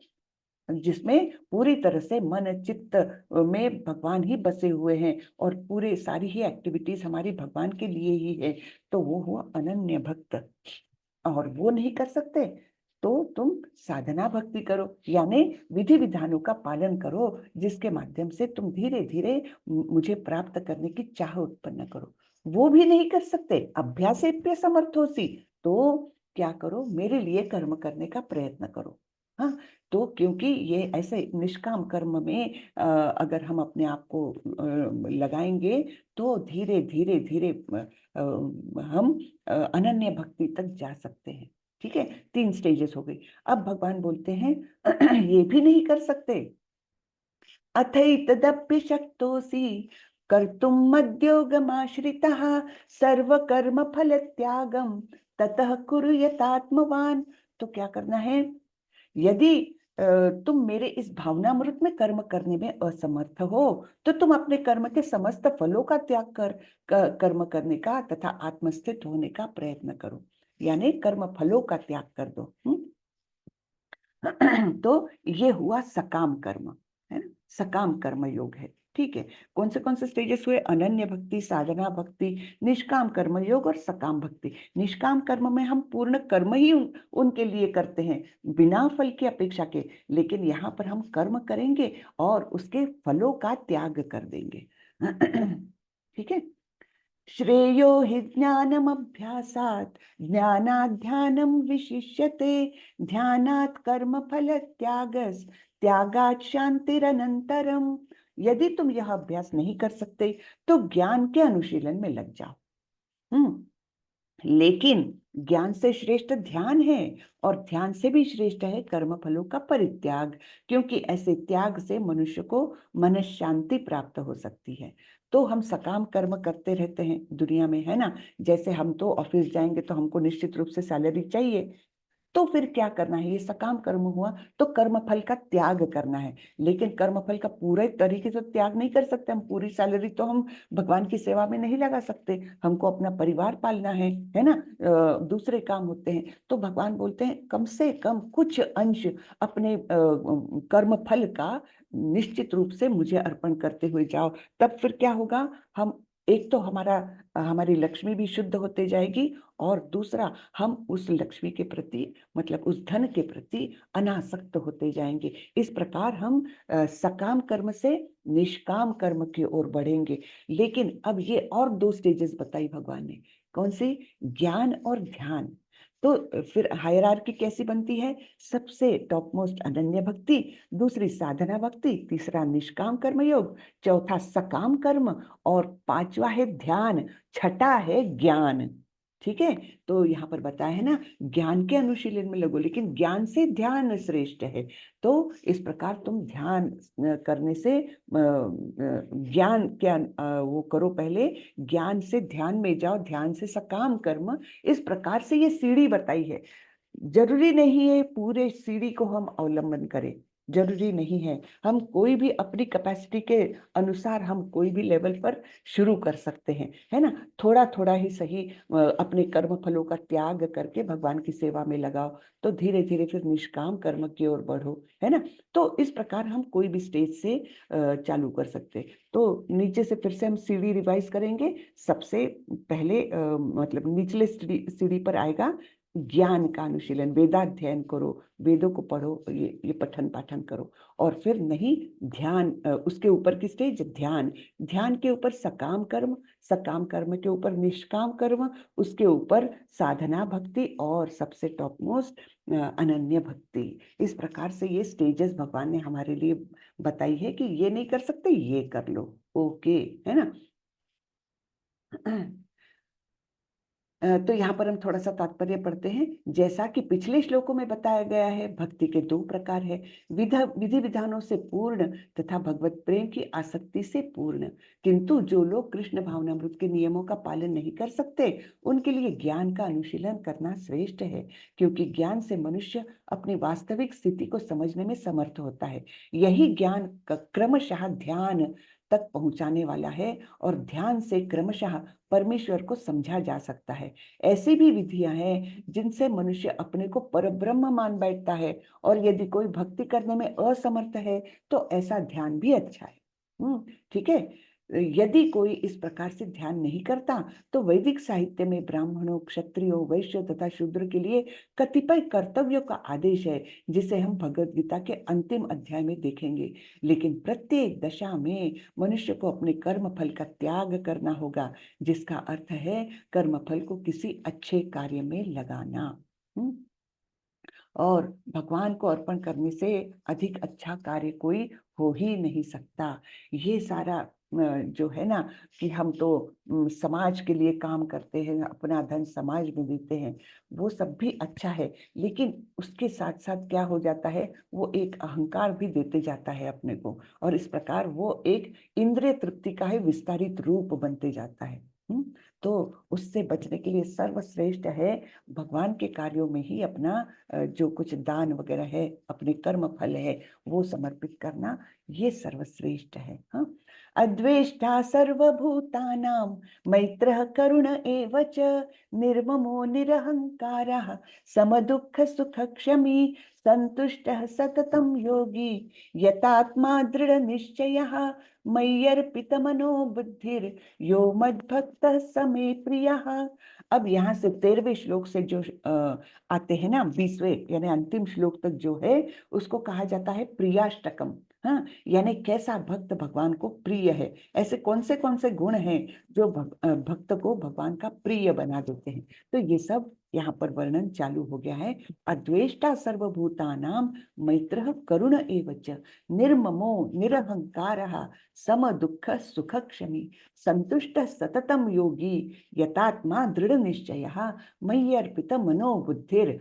जिसमें पूरी तरह से मन चित्त में भगवान ही बसे हुए हैं और पूरे सारी ही एक्टिविटीज हमारी भगवान के लिए ही है, तो वो हुआ अनन्य भक्त। और वो नहीं कर सकते तो तुम साधना भक्ति करो, यानी विधि विधानों का पालन करो, जिसके माध्यम से तुम धीरे धीरे मुझे प्राप्त करने की चाह उत्पन्न करो। वो भी नहीं कर सकते, अभ्यासेप्य समर्थोसी, तो क्या करो, मेरे लिए कर्म करने का प्रयत्न करो। हाँ, तो क्योंकि ये ऐसे निष्काम कर्म में अगर हम अपने आप को लगाएंगे तो धीरे धीरे धीरे हम अनन्य भक्ति तक जा सकते हैं। ठीक है, 3 स्टेजेस हो गई। अब भगवान बोलते हैं ये भी नहीं कर सकते, अथैतदप्य शक्तोऽसि कर्तुं मद्योगमाश्रितः सर्वकर्म फल त्यागम ततः कुरु यतात्मवान। तो क्या करना है, यदि तुम मेरे इस भावनामृत में कर्म करने में असमर्थ हो तो तुम अपने कर्म के समस्त फलों का त्याग कर कर्म करने का तथा आत्मस्थित होने का प्रयत्न करो, यानी कर्म फलों का त्याग कर दो। तो ये हुआ सकाम कर्म, है ना, सकाम कर्म योग है। ठीक है, कौन से स्टेजेस हुए, अनन्य भक्ति, साधना भक्ति, निष्काम कर्म योग और सकाम भक्ति। निष्काम कर्म में हम पूर्ण कर्म ही उनके लिए करते हैं बिना फल की अपेक्षा के, लेकिन यहाँ पर हम कर्म करेंगे और उसके फलों का त्याग कर देंगे। ठीक है, श्रेयो हि ज्ञानमभ्यासात् ज्ञानात् ध्यानं विशिष्यते ध्यानात् कर्मफल त्यागस् त्यागात् शांतिरनंतरम। यदि तुम यह अभ्यास नहीं कर सकते तो ज्ञान के अनुशीलन में लग जाओ। लेकिन ज्ञान से श्रेष्ठ ध्यान है और ध्यान से भी श्रेष्ठ है कर्म फलों का परित्याग, क्योंकि ऐसे त्याग से मनुष्य को मन शांति प्राप्त हो सकती है। तो हम सकाम कर्म करते रहते हैं दुनिया में, है ना, जैसे हम तो ऑफिस जाएंगे तो हमको निश्चित रूप से सैलरी चाहिए, तो फिर क्या करना है, ये सकाम कर्म हुआ, तो कर्म फल का त्याग करना है। लेकिन कर्म फल का पूरे तरीके से त्याग नहीं कर सकते हम, पूरी सैलरी तो हम भगवान की सेवा में नहीं लगा सकते, हमको अपना परिवार पालना है ना, दूसरे काम होते हैं। तो भगवान बोलते हैं कम से कम कुछ अंश अपने कर्म फल का निश्चित रूप से मुझे अर्पण करते हुए जाओ। तब फिर क्या होगा, हम एक तो हमारी लक्ष्मी भी शुद्ध होते जाएगी, और दूसरा हम उस लक्ष्मी के प्रति, मतलब उस धन के प्रति अनासक्त होते जाएंगे। इस प्रकार हम सकाम कर्म से निष्काम कर्म की ओर बढ़ेंगे। लेकिन अब ये और 2 स्टेजेस बताई भगवान ने, कौन सी, ज्ञान और ध्यान। तो फिर हायरार्की कैसी बनती है, सबसे टॉप मोस्ट अनन्य भक्ति, दूसरी साधना भक्ति, तीसरा निष्काम कर्म योग, चौथा सकाम कर्म, और पांचवा है ध्यान, छठा है ज्ञान। ठीक है, तो यहाँ पर बताया है ना, ज्ञान के अनुशीलन में लगो, लेकिन ज्ञान से ध्यान श्रेष्ठ है। तो इस प्रकार तुम ध्यान करने से ज्ञान क्या वो करो, पहले ज्ञान से ध्यान में जाओ, ध्यान से सकाम कर्म। इस प्रकार से ये सीढ़ी बताई है। जरूरी नहीं है पूरे सीढ़ी को हम अवलंबन करें, जरूरी नहीं है, हम कोई भी अपनी कैपेसिटी के अनुसार हम कोई भी लेवल पर शुरू कर सकते हैं, है ना, थोड़ा थोड़ा ही सही अपने कर्म फलों का त्याग करके भगवान की सेवा में लगाओ, तो धीरे धीरे फिर निष्काम कर्म की ओर बढ़ो, है ना। तो इस प्रकार हम कोई भी स्टेज से चालू कर सकते हैं। तो नीचे से फिर से हम सीढ़ी रिवाइज करेंगे। सबसे पहले मतलब निचले सीढ़ी पर आएगा ज्ञान का अनुशीलन, वेदाध्ययन करो, वेदों को पढ़ो, ये पठन पाठन करो, और फिर नहीं ध्यान, उसके ऊपर की स्टेज ध्यान, ध्यान के ऊपर सकाम कर्म, सकाम कर्म के ऊपर निष्काम कर्म, उसके ऊपर साधना भक्ति, और सबसे टॉप मोस्ट अनन्य भक्ति। इस प्रकार से ये स्टेजेस भगवान ने हमारे लिए बताई है कि ये नहीं कर सकते, ये कर लो, ओके, है ना। तो यहाँ पर हम थोड़ा सा तात्पर्य पढ़ते हैं। जैसा कि पिछले श्लोकों में बताया गया है, भक्ति के 2 प्रकार है, विधि विधानों से पूर्ण तथा भगवत प्रेम की आसक्ति से पूर्ण। किंतु जो लोग कृष्ण भावनामृत के नियमों का पालन नहीं कर सकते, उनके लिए ज्ञान का अनुशीलन करना श्रेष्ठ है, क्योंकि ज्ञान से मनुष्य अपनी वास्तविक स्थिति को समझने में समर्थ होता है। यही ज्ञान क्रमशः ध्यान तक पहुंचाने वाला है, और ध्यान से क्रमशः परमेश्वर को समझा जा सकता है। ऐसी भी विधियां हैं जिनसे मनुष्य अपने को परब्रह्म मान बैठता है, और यदि कोई भक्ति करने में असमर्थ है तो ऐसा ध्यान भी अच्छा है। ठीक है, यदि कोई इस प्रकार से ध्यान नहीं करता तो वैदिक साहित्य में ब्राह्मणों, क्षत्रियों, वैश्यों तथा शूद्र के लिए कतिपय कर्तव्यों का आदेश है, जिसे हम भगवद गीता के अंतिम अध्याय में देखेंगे। लेकिन प्रत्येक दशा में मनुष्य को अपने कर्म फल का त्याग करना होगा, जिसका अर्थ है कर्म फल को किसी अच्छे कार्य में लगाना। और भगवान को अर्पण करने से अधिक अच्छा कार्य कोई हो ही नहीं सकता। ये सारा जो है ना कि हम तो समाज के लिए काम करते हैं, अपना धन समाज में देते हैं, वो सब भी अच्छा है, लेकिन उसके साथ साथ क्या हो जाता है, वो एक अहंकार भी देते जाता है अपने को, और इस प्रकार वो एक इंद्रिय तृप्ति का ही विस्तारित रूप बनते जाता है। तो उससे बचने के लिए सर्वश्रेष्ठ है भगवान के कार्यों में ही अपना जो कुछ दान वगैरह है, अपने कर्म फल है, वो समर्पित करना, ये सर्वश्रेष्ठ है। हाँ, अद्वेष्टा सर्वभूतानां मैत्रः करुण एव च निर्ममो निरहंकारः समदुःख सुख क्षमी संतुष्टः सततं योगी यतात्मा दृढ़ निश्चयः मय्यर्पितमनो बुद्धिर यो मद्भक्तः स मे प्रियः। अब यहाँ से 13वें श्लोक से जो आते हैं ना 20वें यानी अंतिम श्लोक तक जो है उसको कहा जाता है प्रियाष्टकम। हाँ, यानी कैसा भक्त भगवान को प्रिय है, ऐसे कौन से गुण हैं जो भक्त को भगवान का प्रिय बना देते हैं। तो ये सब यहाँ पर वर्णन चालू हो गया है। अद्वेष्टा सर्वभूतानां मैत्रः करुण एव च निर्ममो निरहंकारः सम दुःख सुख क्षमी संतुष्टः सततं योगी यतात्मा दृढ़ निश्चयः मय्यर्पित मनो बुद्धिर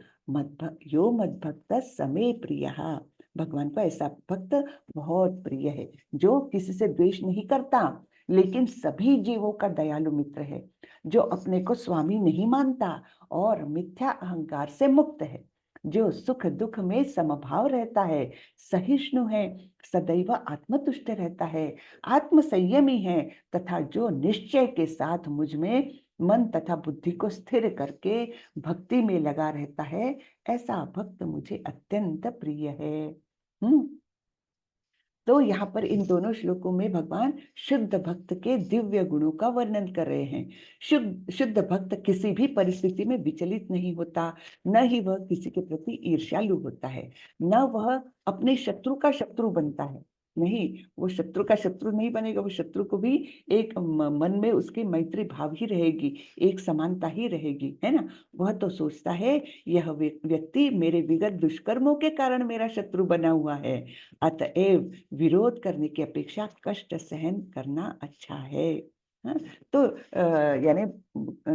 यो मद्भक्त समे प्रियः। भगवान को ऐसा भक्त बहुत प्रिय है जो किसी से द्वेष नहीं करता, लेकिन सभी जीवों का दयालु मित्र है, जो अपने को स्वामी नहीं मानता और मिथ्या अहंकार से मुक्त है, जो सुख दुख में समभाव रहता है, सहिष्णु है, सदैव आत्मतुष्ट रहता है, आत्म संयमी है, तथा जो निश्चय के साथ मुझ में मन तथा बुद्धि को स्थिर करके भक्ति में लगा रहता है, ऐसा भक्त मुझे अत्यंत प्रिय है। तो यहाँ पर इन दोनों श्लोकों में भगवान शुद्ध भक्त के दिव्य गुणों का वर्णन कर रहे हैं। शुद्ध भक्त किसी भी परिस्थिति में विचलित नहीं होता, न ही वह किसी के प्रति ईर्ष्यालु होता है, न वह अपने शत्रु का शत्रु बनता है। नहीं, वो शत्रु का शत्रु नहीं बनेगा, वो शत्रु को भी एक मन में उसकी मैत्री भाव ही रहेगी, एक समानता ही रहेगी, है ना। वह तो सोचता है यह व्यक्ति मेरे विगत दुष्कर्मों के कारण मेरा शत्रु बना हुआ है, अतएव विरोध करने की अपेक्षा कष्ट सहन करना अच्छा है। हाँ? तो यानी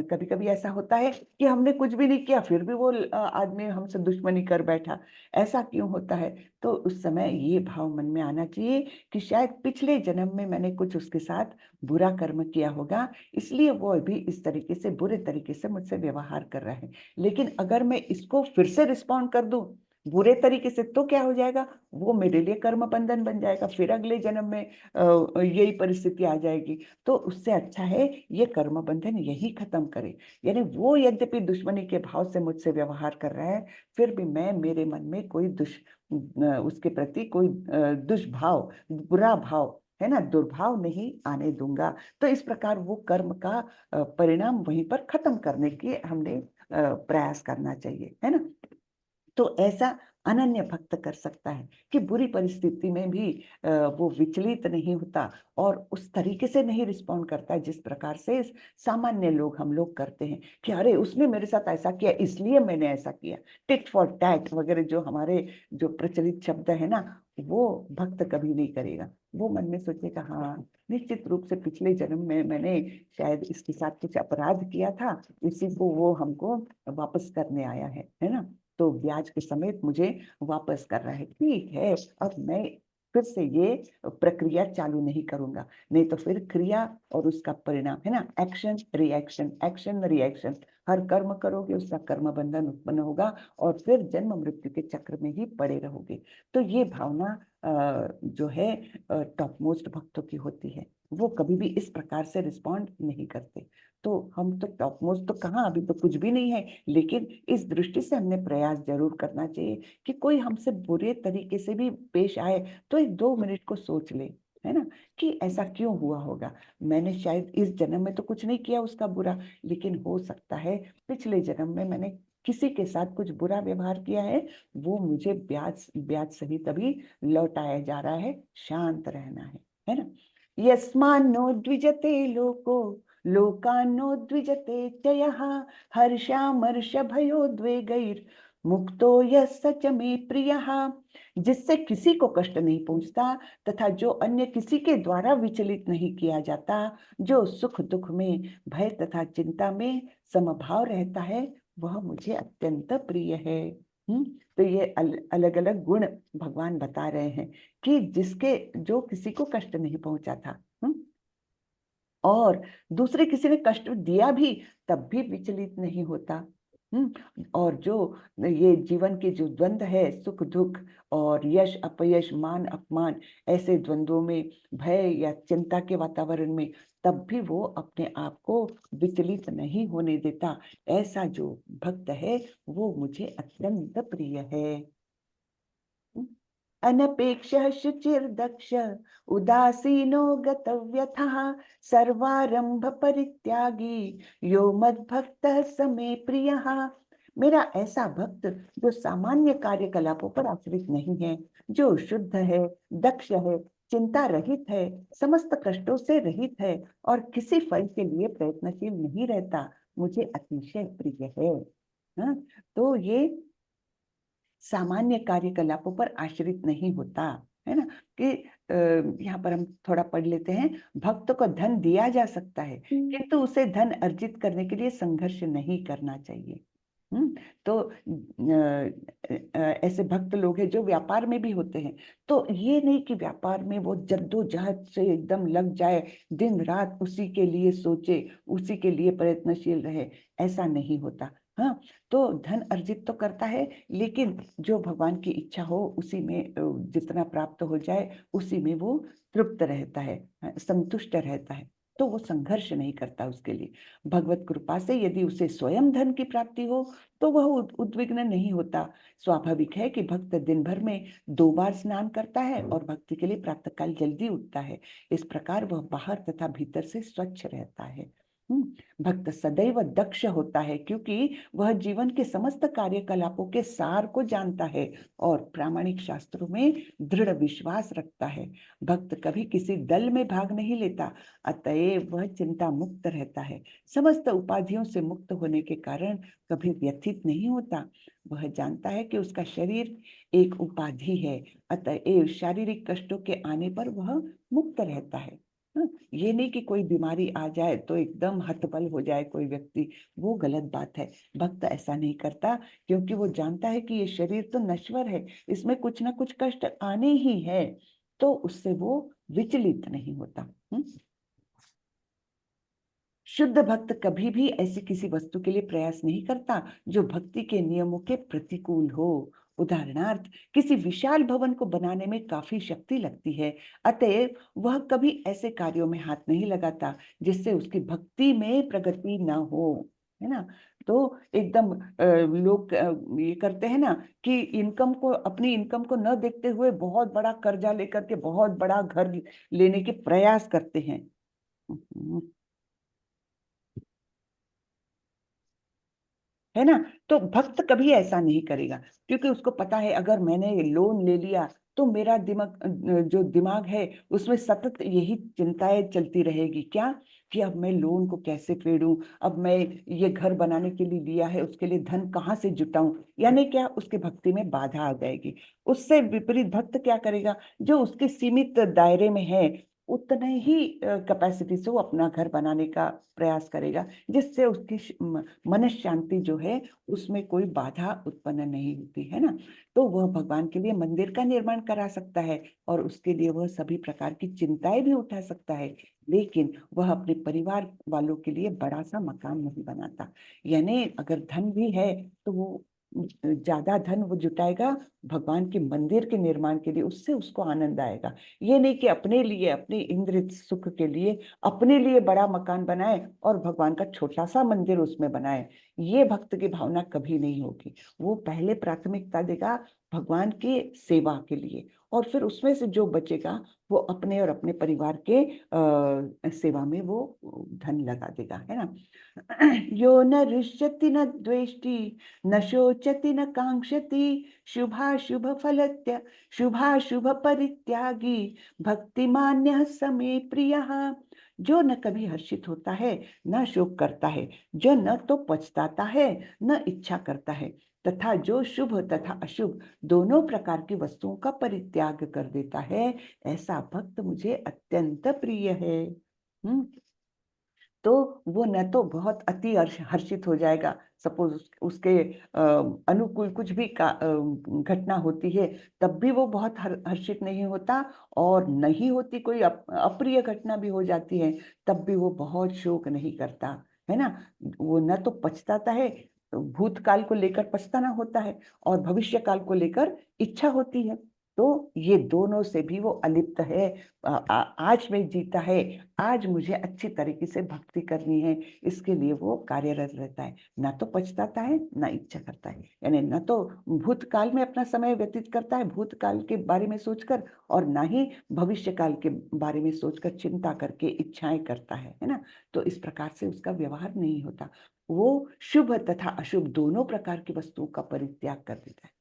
कभी कभी ऐसा होता है कि हमने कुछ भी नहीं किया फिर भी वो आदमी हमसे दुश्मनी कर बैठा, ऐसा क्यों होता है। तो उस समय ये भाव मन में आना चाहिए कि शायद पिछले जन्म में मैंने कुछ उसके साथ बुरा कर्म किया होगा, इसलिए वो अभी इस तरीके से बुरे तरीके से मुझसे व्यवहार कर रहा है। लेकिन अगर मैं इसको फिर से रिस्पॉन्ड कर दूं बुरे तरीके से, तो क्या हो जाएगा, वो मेरे लिए कर्म बंधन बन जाएगा, फिर अगले जन्म में यही परिस्थिति आ जाएगी। तो उससे अच्छा है ये कर्म बंधन यही खत्म करे। यानी वो यद्यपि दुश्मनी के भाव से मुझसे व्यवहार कर रहा है, फिर भी मैं मेरे मन में कोई उसके प्रति कोई दुष्भाव, बुरा भाव, है ना, दुर्भाव नहीं आने दूंगा। तो इस प्रकार वो कर्म का परिणाम वहीं पर खत्म करने की हमने प्रयास करना चाहिए, है ना। तो ऐसा अनन्य भक्त कर सकता है कि बुरी परिस्थिति में भी वो विचलित नहीं होता और उस तरीके से नहीं रिस्पॉन्ड करता है जिस प्रकार से सामान्य लोग हम लोग करते हैं कि अरे उसने मेरे साथ ऐसा किया इसलिए मैंने ऐसा किया, टिट फॉर टैट वगैरह जो हमारे जो प्रचलित शब्द है ना, वो भक्त कभी नहीं करेगा। वो मन में सोचेगा हाँ निश्चित रूप से पिछले जन्म में मैंने शायद इसके साथ कुछ अपराध किया था, इसी को वो हमको वापस करने आया है ना, तो ब्याज के समेत मुझे वापस कर रहा है। ठीक है, अब मैं फिर से ये प्रक्रिया चालू नहीं करूंगा, नहीं तो फिर क्रिया और उसका परिणाम, है ना, एक्शन रिएक्शन, एक्शन रिएक्शन, हर कर्म करोगे उसका कर्म बंधन उत्पन्न होगा और फिर जन्म मृत्यु के चक्र में ही पड़े रहोगे। तो ये भावना जो है टॉप मोस्ट भक्तों की होती है, वो कभी भी इस प्रकार से रिस्पॉन्ड नहीं करते। तो हम तो टॉप मोस्ट तो कहाँ, अभी तो कुछ भी नहीं है, लेकिन इस दृष्टि से हमने प्रयास जरूर करना चाहिए कि कोई हमसे बुरे तरीके से भी पेश आए तो एक 2 मिनट को सोच ले, है ना, कि ऐसा क्यों हुआ होगा। मैंने शायद इस जन्म में तो कुछ नहीं किया उसका बुरा, लेकिन हो सकता है पिछले जन्म में मैंने किसी के साथ कुछ बुरा व्यवहार किया है, वो मुझे ब्याज ब्याज सहित अभी लौटाया जा रहा है। शांत रहना है ना। यस्मान्नो द्विजते लोको लोकान्नो द्विजते च यः हर्षामर्षभयोद्वेगैर् मुक्तो यः स च मे प्रियः। जिससे किसी को कष्ट नहीं पहुंचता तथा जो अन्य किसी के द्वारा विचलित नहीं किया जाता, जो सुख दुख में, भय तथा चिंता में समभाव रहता है, वह मुझे अत्यंत प्रिय है। तो ये अलग अलग गुण भगवान बता रहे हैं कि जिसके जो किसी को कष्ट नहीं पहुंचा था, और दूसरे किसी ने कष्ट दिया भी तब भी विचलित नहीं होता। और जो ये जीवन के जो द्वंद्व है, सुख दुख और यश अपयश, मान अपमान, ऐसे द्वंद्वों में, भय या चिंता के वातावरण में, तब भी वो अपने आप को विचलित नहीं होने देता। ऐसा जो भक्त है वो मुझे अत्यंत प्रिय है। अनपेक्षः शुचिर्दक्ष उदासीनो गतव्यथः सर्वारंभ परित्यागी यो मद्भक्तः स मे प्रियः। मेरा ऐसा भक्त जो सामान्य कार्यकलापों पर आश्रित नहीं है, जो शुद्ध है, दक्ष है, चिंता रहित है, समस्त कष्टों से रहित है और किसी फल के लिए प्रयत्नशील नहीं रहता, मुझे अतिशय प्रिय है। हाँ, तो ये सामान्य कार्यकलापों पर आश्रित नहीं होता, है ना। कि यहाँ पर हम थोड़ा पढ़ लेते हैं। भक्त को धन दिया जा सकता है किंतु उसे धन अर्जित करने के लिए संघर्ष नहीं करना चाहिए। तो ऐसे भक्त लोग हैं जो व्यापार में भी होते हैं, तो ये नहीं कि व्यापार में वो जद्दोजहद से एकदम लग जाए, दिन रात उसी के लिए सोचे, उसी के लिए प्रयत्नशील रहे, ऐसा नहीं होता। हाँ, तो धन अर्जित तो करता है, लेकिन जो भगवान की इच्छा हो उसी में जितना प्राप्त हो जाए उसी में वो तृप्त रहता है, संतुष्ट रहता है, तो वो संघर्ष नहीं करता उसके लिए। भगवत कृपा से यदि उसे स्वयं धन की प्राप्ति हो तो वह उद्विग्न नहीं होता। स्वाभाविक है कि भक्त दिन भर में 2 बार स्नान करता है और भक्ति के लिए प्रातःकाल जल्दी उठता है। इस प्रकार वह बाहर तथा भीतर से स्वच्छ रहता है। भक्त सदैव दक्ष होता है क्योंकि वह जीवन के समस्त कार्यकलापों के सार को जानता है और प्रामाणिक शास्त्रों में दृढ़ विश्वास रखता है। भक्त कभी किसी दल में भाग नहीं लेता, अतएव वह चिंता मुक्त रहता है। समस्त उपाधियों से मुक्त होने के कारण कभी व्यथित नहीं होता। वह जानता है कि उसका शरीर एक उपाधि है, अतएव शारीरिक कष्टों के आने पर वह मुक्त रहता है। ये नहीं कि कोई बीमारी आ जाए तो एकदम हतबल हो जाए कोई व्यक्ति, वो गलत बात है। भक्त ऐसा नहीं करता क्योंकि वो जानता है कि ये शरीर तो नश्वर है, इसमें कुछ ना कुछ कष्ट आने ही है, तो उससे वो विचलित नहीं होता। शुद्ध भक्त कभी भी ऐसी किसी वस्तु के लिए प्रयास नहीं करता जो भक्ति के नियमों के प्रतिकूल हो। उदाहरणार्थ, किसी विशाल भवन को बनाने में काफी शक्ति लगती है, अतएव वह कभी ऐसे कार्यों में हाथ नहीं लगाता जिससे उसकी भक्ति में प्रगति न हो, है ना। तो एकदम लोग ये करते हैं ना कि इनकम को, अपनी इनकम को न देखते हुए बहुत बड़ा कर्जा लेकर के बहुत बड़ा घर लेने के प्रयास करते हैं। है ना। तो भक्त कभी ऐसा नहीं करेगा क्योंकि उसको पता है अगर मैंने लोन ले लिया तो मेरा दिमाग, जो दिमाग है उसमें सतत यही चिंताएं चलती रहेगी, क्या कि अब मैं लोन को कैसे फेडूं, अब मैं ये घर बनाने के लिए लिया है उसके लिए धन कहाँ से जुटाऊं, यानी क्या उसके भक्ति में बाधा आ जाएगी। उससे विपरीत भक्त क्या करेगा, जो उसके सीमित दायरे में है उतने ही कैपेसिटी से वो अपना घर बनाने का प्रयास करेगा, जिससे उसकी मन शांति जो है उसमें कोई बाधा उत्पन्न नहीं होती, है ना। तो वह भगवान के लिए मंदिर का निर्माण करा सकता है और उसके लिए वह सभी प्रकार की चिंताएं भी उठा सकता है, लेकिन वह अपने परिवार वालों के लिए बड़ा सा मकान नहीं बनाता। यानी अगर धन भी है तो वो ज्यादा धन वो जुटाएगा भगवान के मंदिर के निर्माण के लिए, उससे उसको आनंद आएगा। ये नहीं कि अपने लिए, अपने इंद्रिय सुख के लिए अपने लिए बड़ा मकान बनाए और भगवान का छोटा सा मंदिर उसमें बनाए। ये भक्त की भावना कभी नहीं होगी। वो पहले प्राथमिकता देगा भगवान की सेवा के लिए, और फिर उसमें से जो बचेगा वो अपने और अपने परिवार के सेवा में वो धन लगा देगा, है ना। यो न रिष्यति न द्वेष्टि न शोचति न कांक्षति शुभाशुभ फलत्य शुभाशुभ परित्यागी भक्तिमान्यः स मे प्रियः। जो न कभी हर्षित होता है, न शोक करता है, जो न तो पछताता है न इच्छा करता है, तथा जो शुभ तथा अशुभ दोनों प्रकार की वस्तुओं का परित्याग कर देता है, ऐसा भक्त मुझे अत्यंत प्रिय है। तो वो न तो बहुत अति हर्षित हो जाएगा, सपोज उसके अनुकूल कुछ भी घटना होती है तब भी वो बहुत हर्षित नहीं होता, और नहीं होती कोई अप्रिय घटना भी हो जाती है तब भी वो बहुत शोक नहीं करता, है ना। वो न तो पछताता है, भूतकाल को लेकर पछताना होता है, और भविष्य काल को लेकर इच्छा होती है। तो ये दोनों से भी वो अलिप्त है, आज में जीता है, आज मुझे अच्छी तरीके से भक्ति करनी है, इसके लिए वो कार्यरत रहता है, ना तो पछताता है ना इच्छा करता है, यानी ना तो भूतकाल में अपना समय व्यतीत करता है भूतकाल के बारे में सोचकर, और ना ही भविष्य काल के बारे में सोचकर चिंता करके इच्छाएं करता है ना। तो इस प्रकार से उसका व्यवहार नहीं होता, वो शुभ तथा अशुभ दोनों प्रकार की वस्तुओं का परित्याग कर देता है।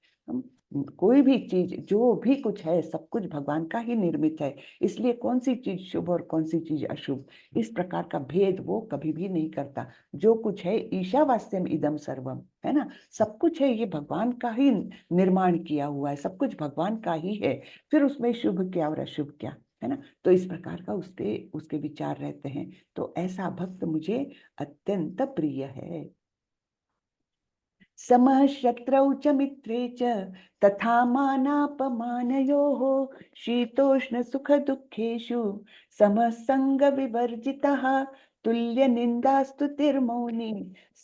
कोई भी चीज, जो भी कुछ है, सब कुछ भगवान का ही निर्मित है, इसलिए कौन सी चीज शुभ और कौन सी चीज अशुभ, इस प्रकार का भेद वो कभी भी नहीं करता। जो कुछ है ईशावास्यम इदम सर्वम, है ना, सब कुछ है ये भगवान का ही निर्माण किया हुआ है, सब कुछ भगवान का ही है, फिर उसमें शुभ क्या और अशुभ क्या, है ना। तो इस प्रकार का उसके उसके विचार रहते हैं। तो ऐसा भक्त मुझे अत्यंत प्रिय है। समः शत्रौ च मित्रे च तथा मानापमानयोः शीतोष्ण सुख दुःखेषु समः संग विवर्जितः तुल्य निन्दास्तुतिर्मौनी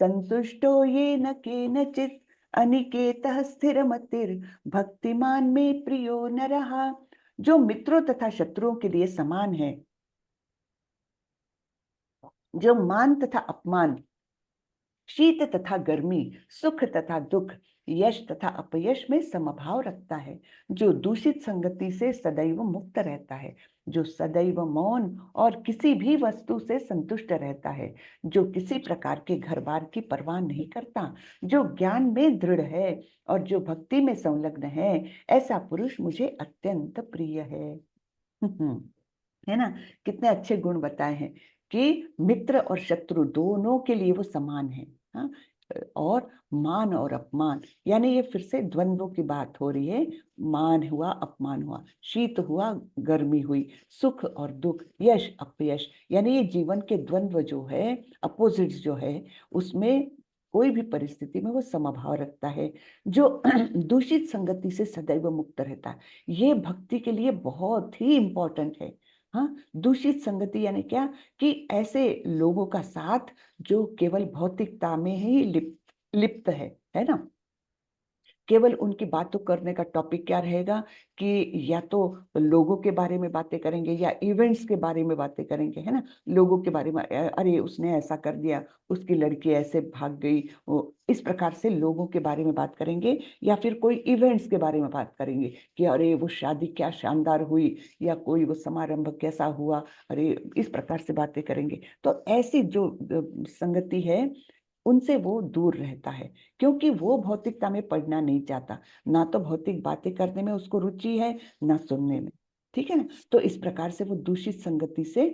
संतुष्टो येन केनचित् अनिकेतः स्थिरमतिर् भक्तिमान में प्रियो नरः। जो मित्रों तथा शत्रुओं के लिए समान है, जो मान तथा अपमान, शीत तथा गर्मी, सुख तथा दुख, यश तथा अपयश में समभाव रखता है, जो दूषित संगति से सदैव मुक्त रहता है, जो सदैव मौन और किसी भी वस्तु से संतुष्ट रहता है, जो किसी प्रकार के घर बार की परवाह नहीं करता, जो ज्ञान में दृढ़ है और जो भक्ति में संलग्न है, ऐसा पुरुष मुझे अत्यंत प्रिय है। है ना। कितने अच्छे गुण बताए हैं कि मित्र और शत्रु दोनों के लिए वो समान है। हाँ, और मान और अपमान, यानी ये फिर से द्वंद्वों की बात हो रही है। मान हुआ, अपमान हुआ, शीत हुआ, गर्मी हुई, सुख और दुख, यश अपयश, यानी ये जीवन के द्वंद्व जो है, अपोजिट्स जो है, उसमें कोई भी परिस्थिति में वो समभाव रखता है, जो दूषित संगति से सदैव मुक्त रहता है। ये भक्ति के लिए बहुत ही इंपॉर्टेंट है। हाँ, दूषित संगति यानी क्या, कि ऐसे लोगों का साथ जो केवल भौतिकता में ही लिप्त है ना। केवल उनकी बातों करने का टॉपिक क्या रहेगा कि या तो लोगों के बारे में बातें करेंगे या इवेंट्स के बारे में बातें करेंगे, है ना। लोगों के बारे में, अरे उसने ऐसा कर दिया, उसकी लड़की ऐसे भाग गई, वो इस प्रकार से लोगों के बारे में बात करेंगे, या फिर कोई इवेंट्स के बारे में बात करेंगे कि अरे वो शादी क्या शानदार हुई, या कोई वो समारंभ कैसा हुआ, अरे इस प्रकार से बातें करेंगे। तो ऐसी जो संगति है, उनसे वो दूर रहता है, क्योंकि वो भौतिकता में पढ़ना नहीं चाहता, ना तो भौतिक बातें करने में उसको रुचि है, ना सुनने में। ठीक है ना। तो इस प्रकार से वो दूषित संगति से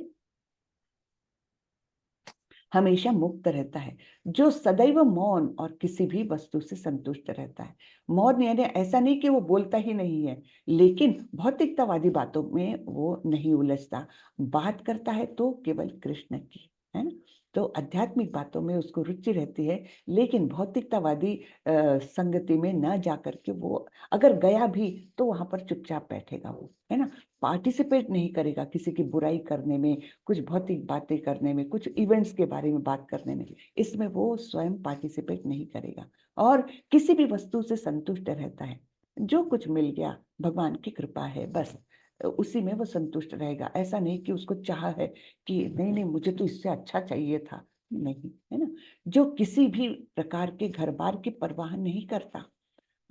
हमेशा मुक्त रहता है, जो सदैव मौन और किसी भी वस्तु से संतुष्ट रहता है। मौन यानी ऐसा नहीं कि वो बोलता ही नहीं है, लेकिन भौतिकतावादी बातों में वो नहीं उलझता, बात करता है तो केवल कृष्ण की, है ना। तो आध्यात्मिक बातों में उसको रुचि रहती है, लेकिन भौतिकतावादी संगति में न जाकर के वो अगर गया भी तो वहां पर चुपचाप बैठेगा वो, है ना। पार्टिसिपेट नहीं करेगा किसी की बुराई करने में, कुछ भौतिक बातें करने में, कुछ इवेंट्स के बारे में बात करने में, इसमें वो स्वयं पार्टिसिपेट नहीं करेगा, और किसी भी वस्तु से संतुष्ट रहता है। जो कुछ मिल गया भगवान की कृपा है, बस उसी में वो संतुष्ट रहेगा। ऐसा नहीं कि उसको चाह है कि नहीं नहीं मुझे तो इससे अच्छा चाहिए था, नहीं, है ना। जो किसी भी प्रकार के घर बार की परवाह नहीं करता,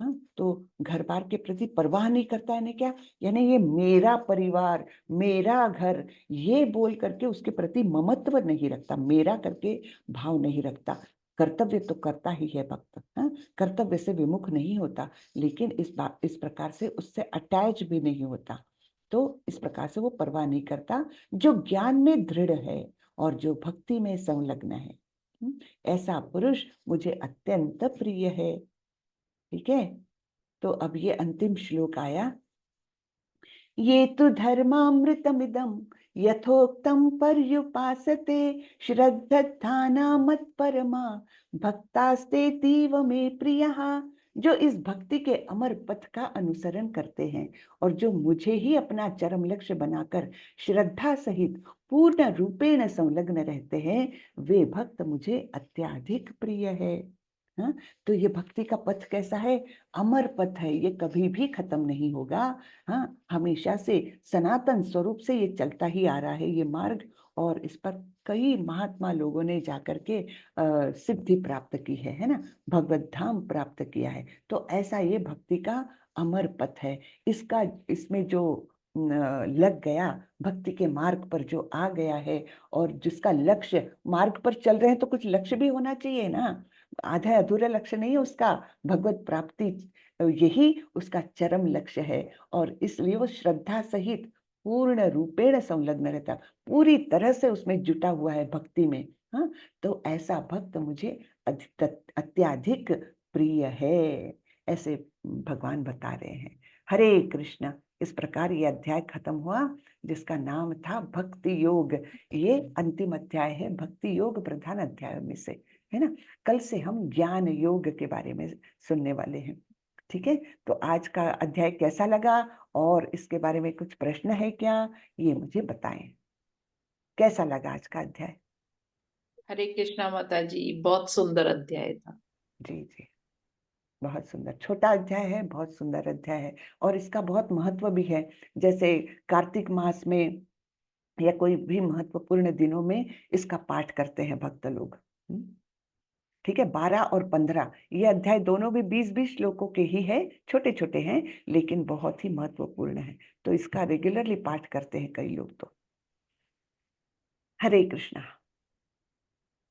हाँ, तो घर बार के प्रति परवाह नहीं करता, यानी क्या, यानी ये मेरा परिवार, मेरा घर, ये बोल करके उसके प्रति ममत्व नहीं रखता, मेरा करके भाव नहीं रखता। कर्तव्य तो करता ही है भक्त, हाँ, कर्तव्य से विमुख नहीं होता, लेकिन इस प्रकार से उससे अटैच भी नहीं होता। तो इस प्रकार से वो परवाह नहीं करता, जो ज्ञान में दृढ़ है और जो भक्ति में संलग्न है। ऐसा पुरुष मुझे अत्यंत प्रिय है। ठीक है, तो अब ये अंतिम श्लोक आया। ये तु धर्मामृतमिदं यथोक्तं पर्युपासते श्रद्धाना मत्परमा भक्तास्तेतीव मे प्रियः। जो इस भक्ति के अमर पथ का अनुसरण करते हैं और जो मुझे ही अपना चरम लक्ष्य बनाकर श्रद्धा सहित पूर्ण रूपेण संलग्न रहते हैं, वे भक्त मुझे अत्यधिक प्रिय है। हाँ, तो ये भक्ति का पथ कैसा है? अमर पथ है, ये कभी भी खत्म नहीं होगा। हाँ, हमेशा से सनातन स्वरूप से ये चलता ही आ रहा है ये मार्ग, और इस पर कई महात्मा लोगों ने जाकर के सिद्धि प्राप्त की है ना, भगवत धाम प्राप्त किया है। तो ऐसा ये भक्ति का अमर पथ है। इसका इसमें जो लग गया, भक्ति के मार्ग पर जो आ गया है, और जिसका लक्ष्य, मार्ग पर चल रहे हैं तो कुछ लक्ष्य भी होना चाहिए ना, आधा अधूरा लक्ष्य नहीं है उसका, भगवत प्राप्ति यही उसका चरम लक्ष्य है। और इसलिए वो श्रद्धा सहित पूर्ण रूपेण संलग्न रहता, पूरी तरह से उसमें जुटा हुआ है भक्ति में। हाँ, तो ऐसा भक्त मुझे अत्यधिक प्रिय है, ऐसे भगवान बता रहे हैं। हरे कृष्ण। इस प्रकार ये अध्याय खत्म हुआ, जिसका नाम था भक्ति योग। ये अंतिम अध्याय है भक्ति योग प्रधान अध्याय में से, है ना। कल से हम ज्ञान योग के बारे में सुनने वाले हैं। ठीक है, तो आज का अध्याय कैसा लगा और इसके बारे में कुछ प्रश्न है क्या, ये मुझे बताएं। कैसा लगा आज का अध्याय? हरे कृष्णा माता जी, बहुत सुंदर अध्याय था। जी जी, बहुत सुंदर, छोटा अध्याय है, बहुत सुंदर अध्याय है, और इसका बहुत महत्व भी है। जैसे कार्तिक मास में या कोई भी महत्वपूर्ण दिनों में इसका पाठ करते हैं भक्त लोग। ठीक है, 12 और 15 ये अध्याय दोनों भी 20-20 श्लोकों के ही है, छोटे छोटे हैं, लेकिन बहुत ही महत्वपूर्ण है। तो इसका रेगुलरली पाठ करते हैं कई लोग। तो हरे कृष्णा।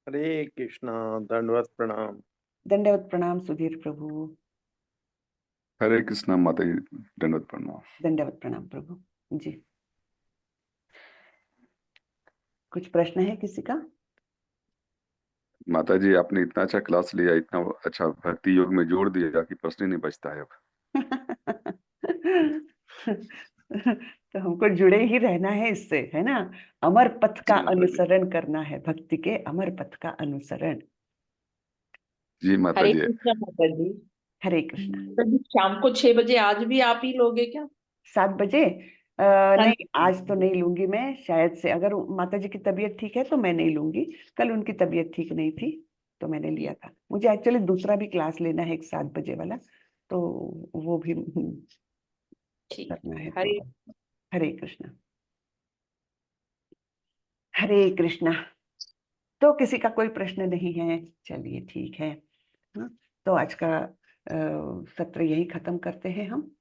हरे कृष्णा। दंडवत प्रणाम। दंडवत प्रणाम सुधीर प्रभु। हरे कृष्णा माता जी, दंडवत प्रणाम। दंडवत प्रणाम प्रभु जी। कुछ प्रश्न है किसी का? माता जी, आपने इतना अच्छा क्लास लिया, इतना अच्छा भक्ति योग में जोड़ दिया कि प्रश्न ही नहीं बचता है अब। तो हमको जुड़े ही रहना है इससे, है ना। अमर पथ का जी माता जी। अनुसरण करना है, भक्ति के अमर पथ का अनुसरण। जी माता हरे जी। कृष्णा माता जी। हरे कृष्णा। माता जी, शाम को 6 बजे आज भी आप ही लोगे क्या? 7 बजे? नहीं, आज तो नहीं लूंगी मैं, शायद से, अगर माता जी की तबीयत ठीक है तो मैं नहीं लूंगी। कल उनकी तबीयत ठीक नहीं थी तो मैंने लिया था। मुझे एक्चुअली दूसरा भी क्लास लेना है, एक 7 बजे वाला, तो वो भी ठीक। करना है। हरे तो हरे कृष्णा। हरे कृष्णा। तो किसी का कोई प्रश्न नहीं है? चलिए ठीक है। हाँ, तो आज का सत्र यही खत्म करते हैं हम।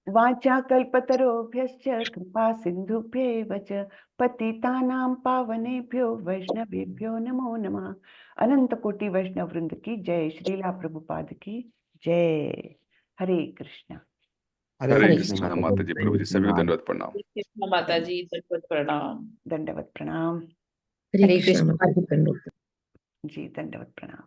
वाचा कल्पतरोभ्यश्च कृपा सिन्धुभ्यैव च पतितानां पावनेभ्यो वैष्णवेभ्यो नमो नमः। अनंत कोटि वैष्णव वृंद की जय, श्रीला प्रभुपाद की जय। हरे कृष्णा। हरे कृष्णा माता जी, प्रभु जी सभी को दंडवत प्रणाम। हरे कृष्णा माता जी, दंडवत प्रणाम। दंडवत प्रणाम। हरे कृष्ण माता जी, दंडवत। जी, दंडवत प्रणाम।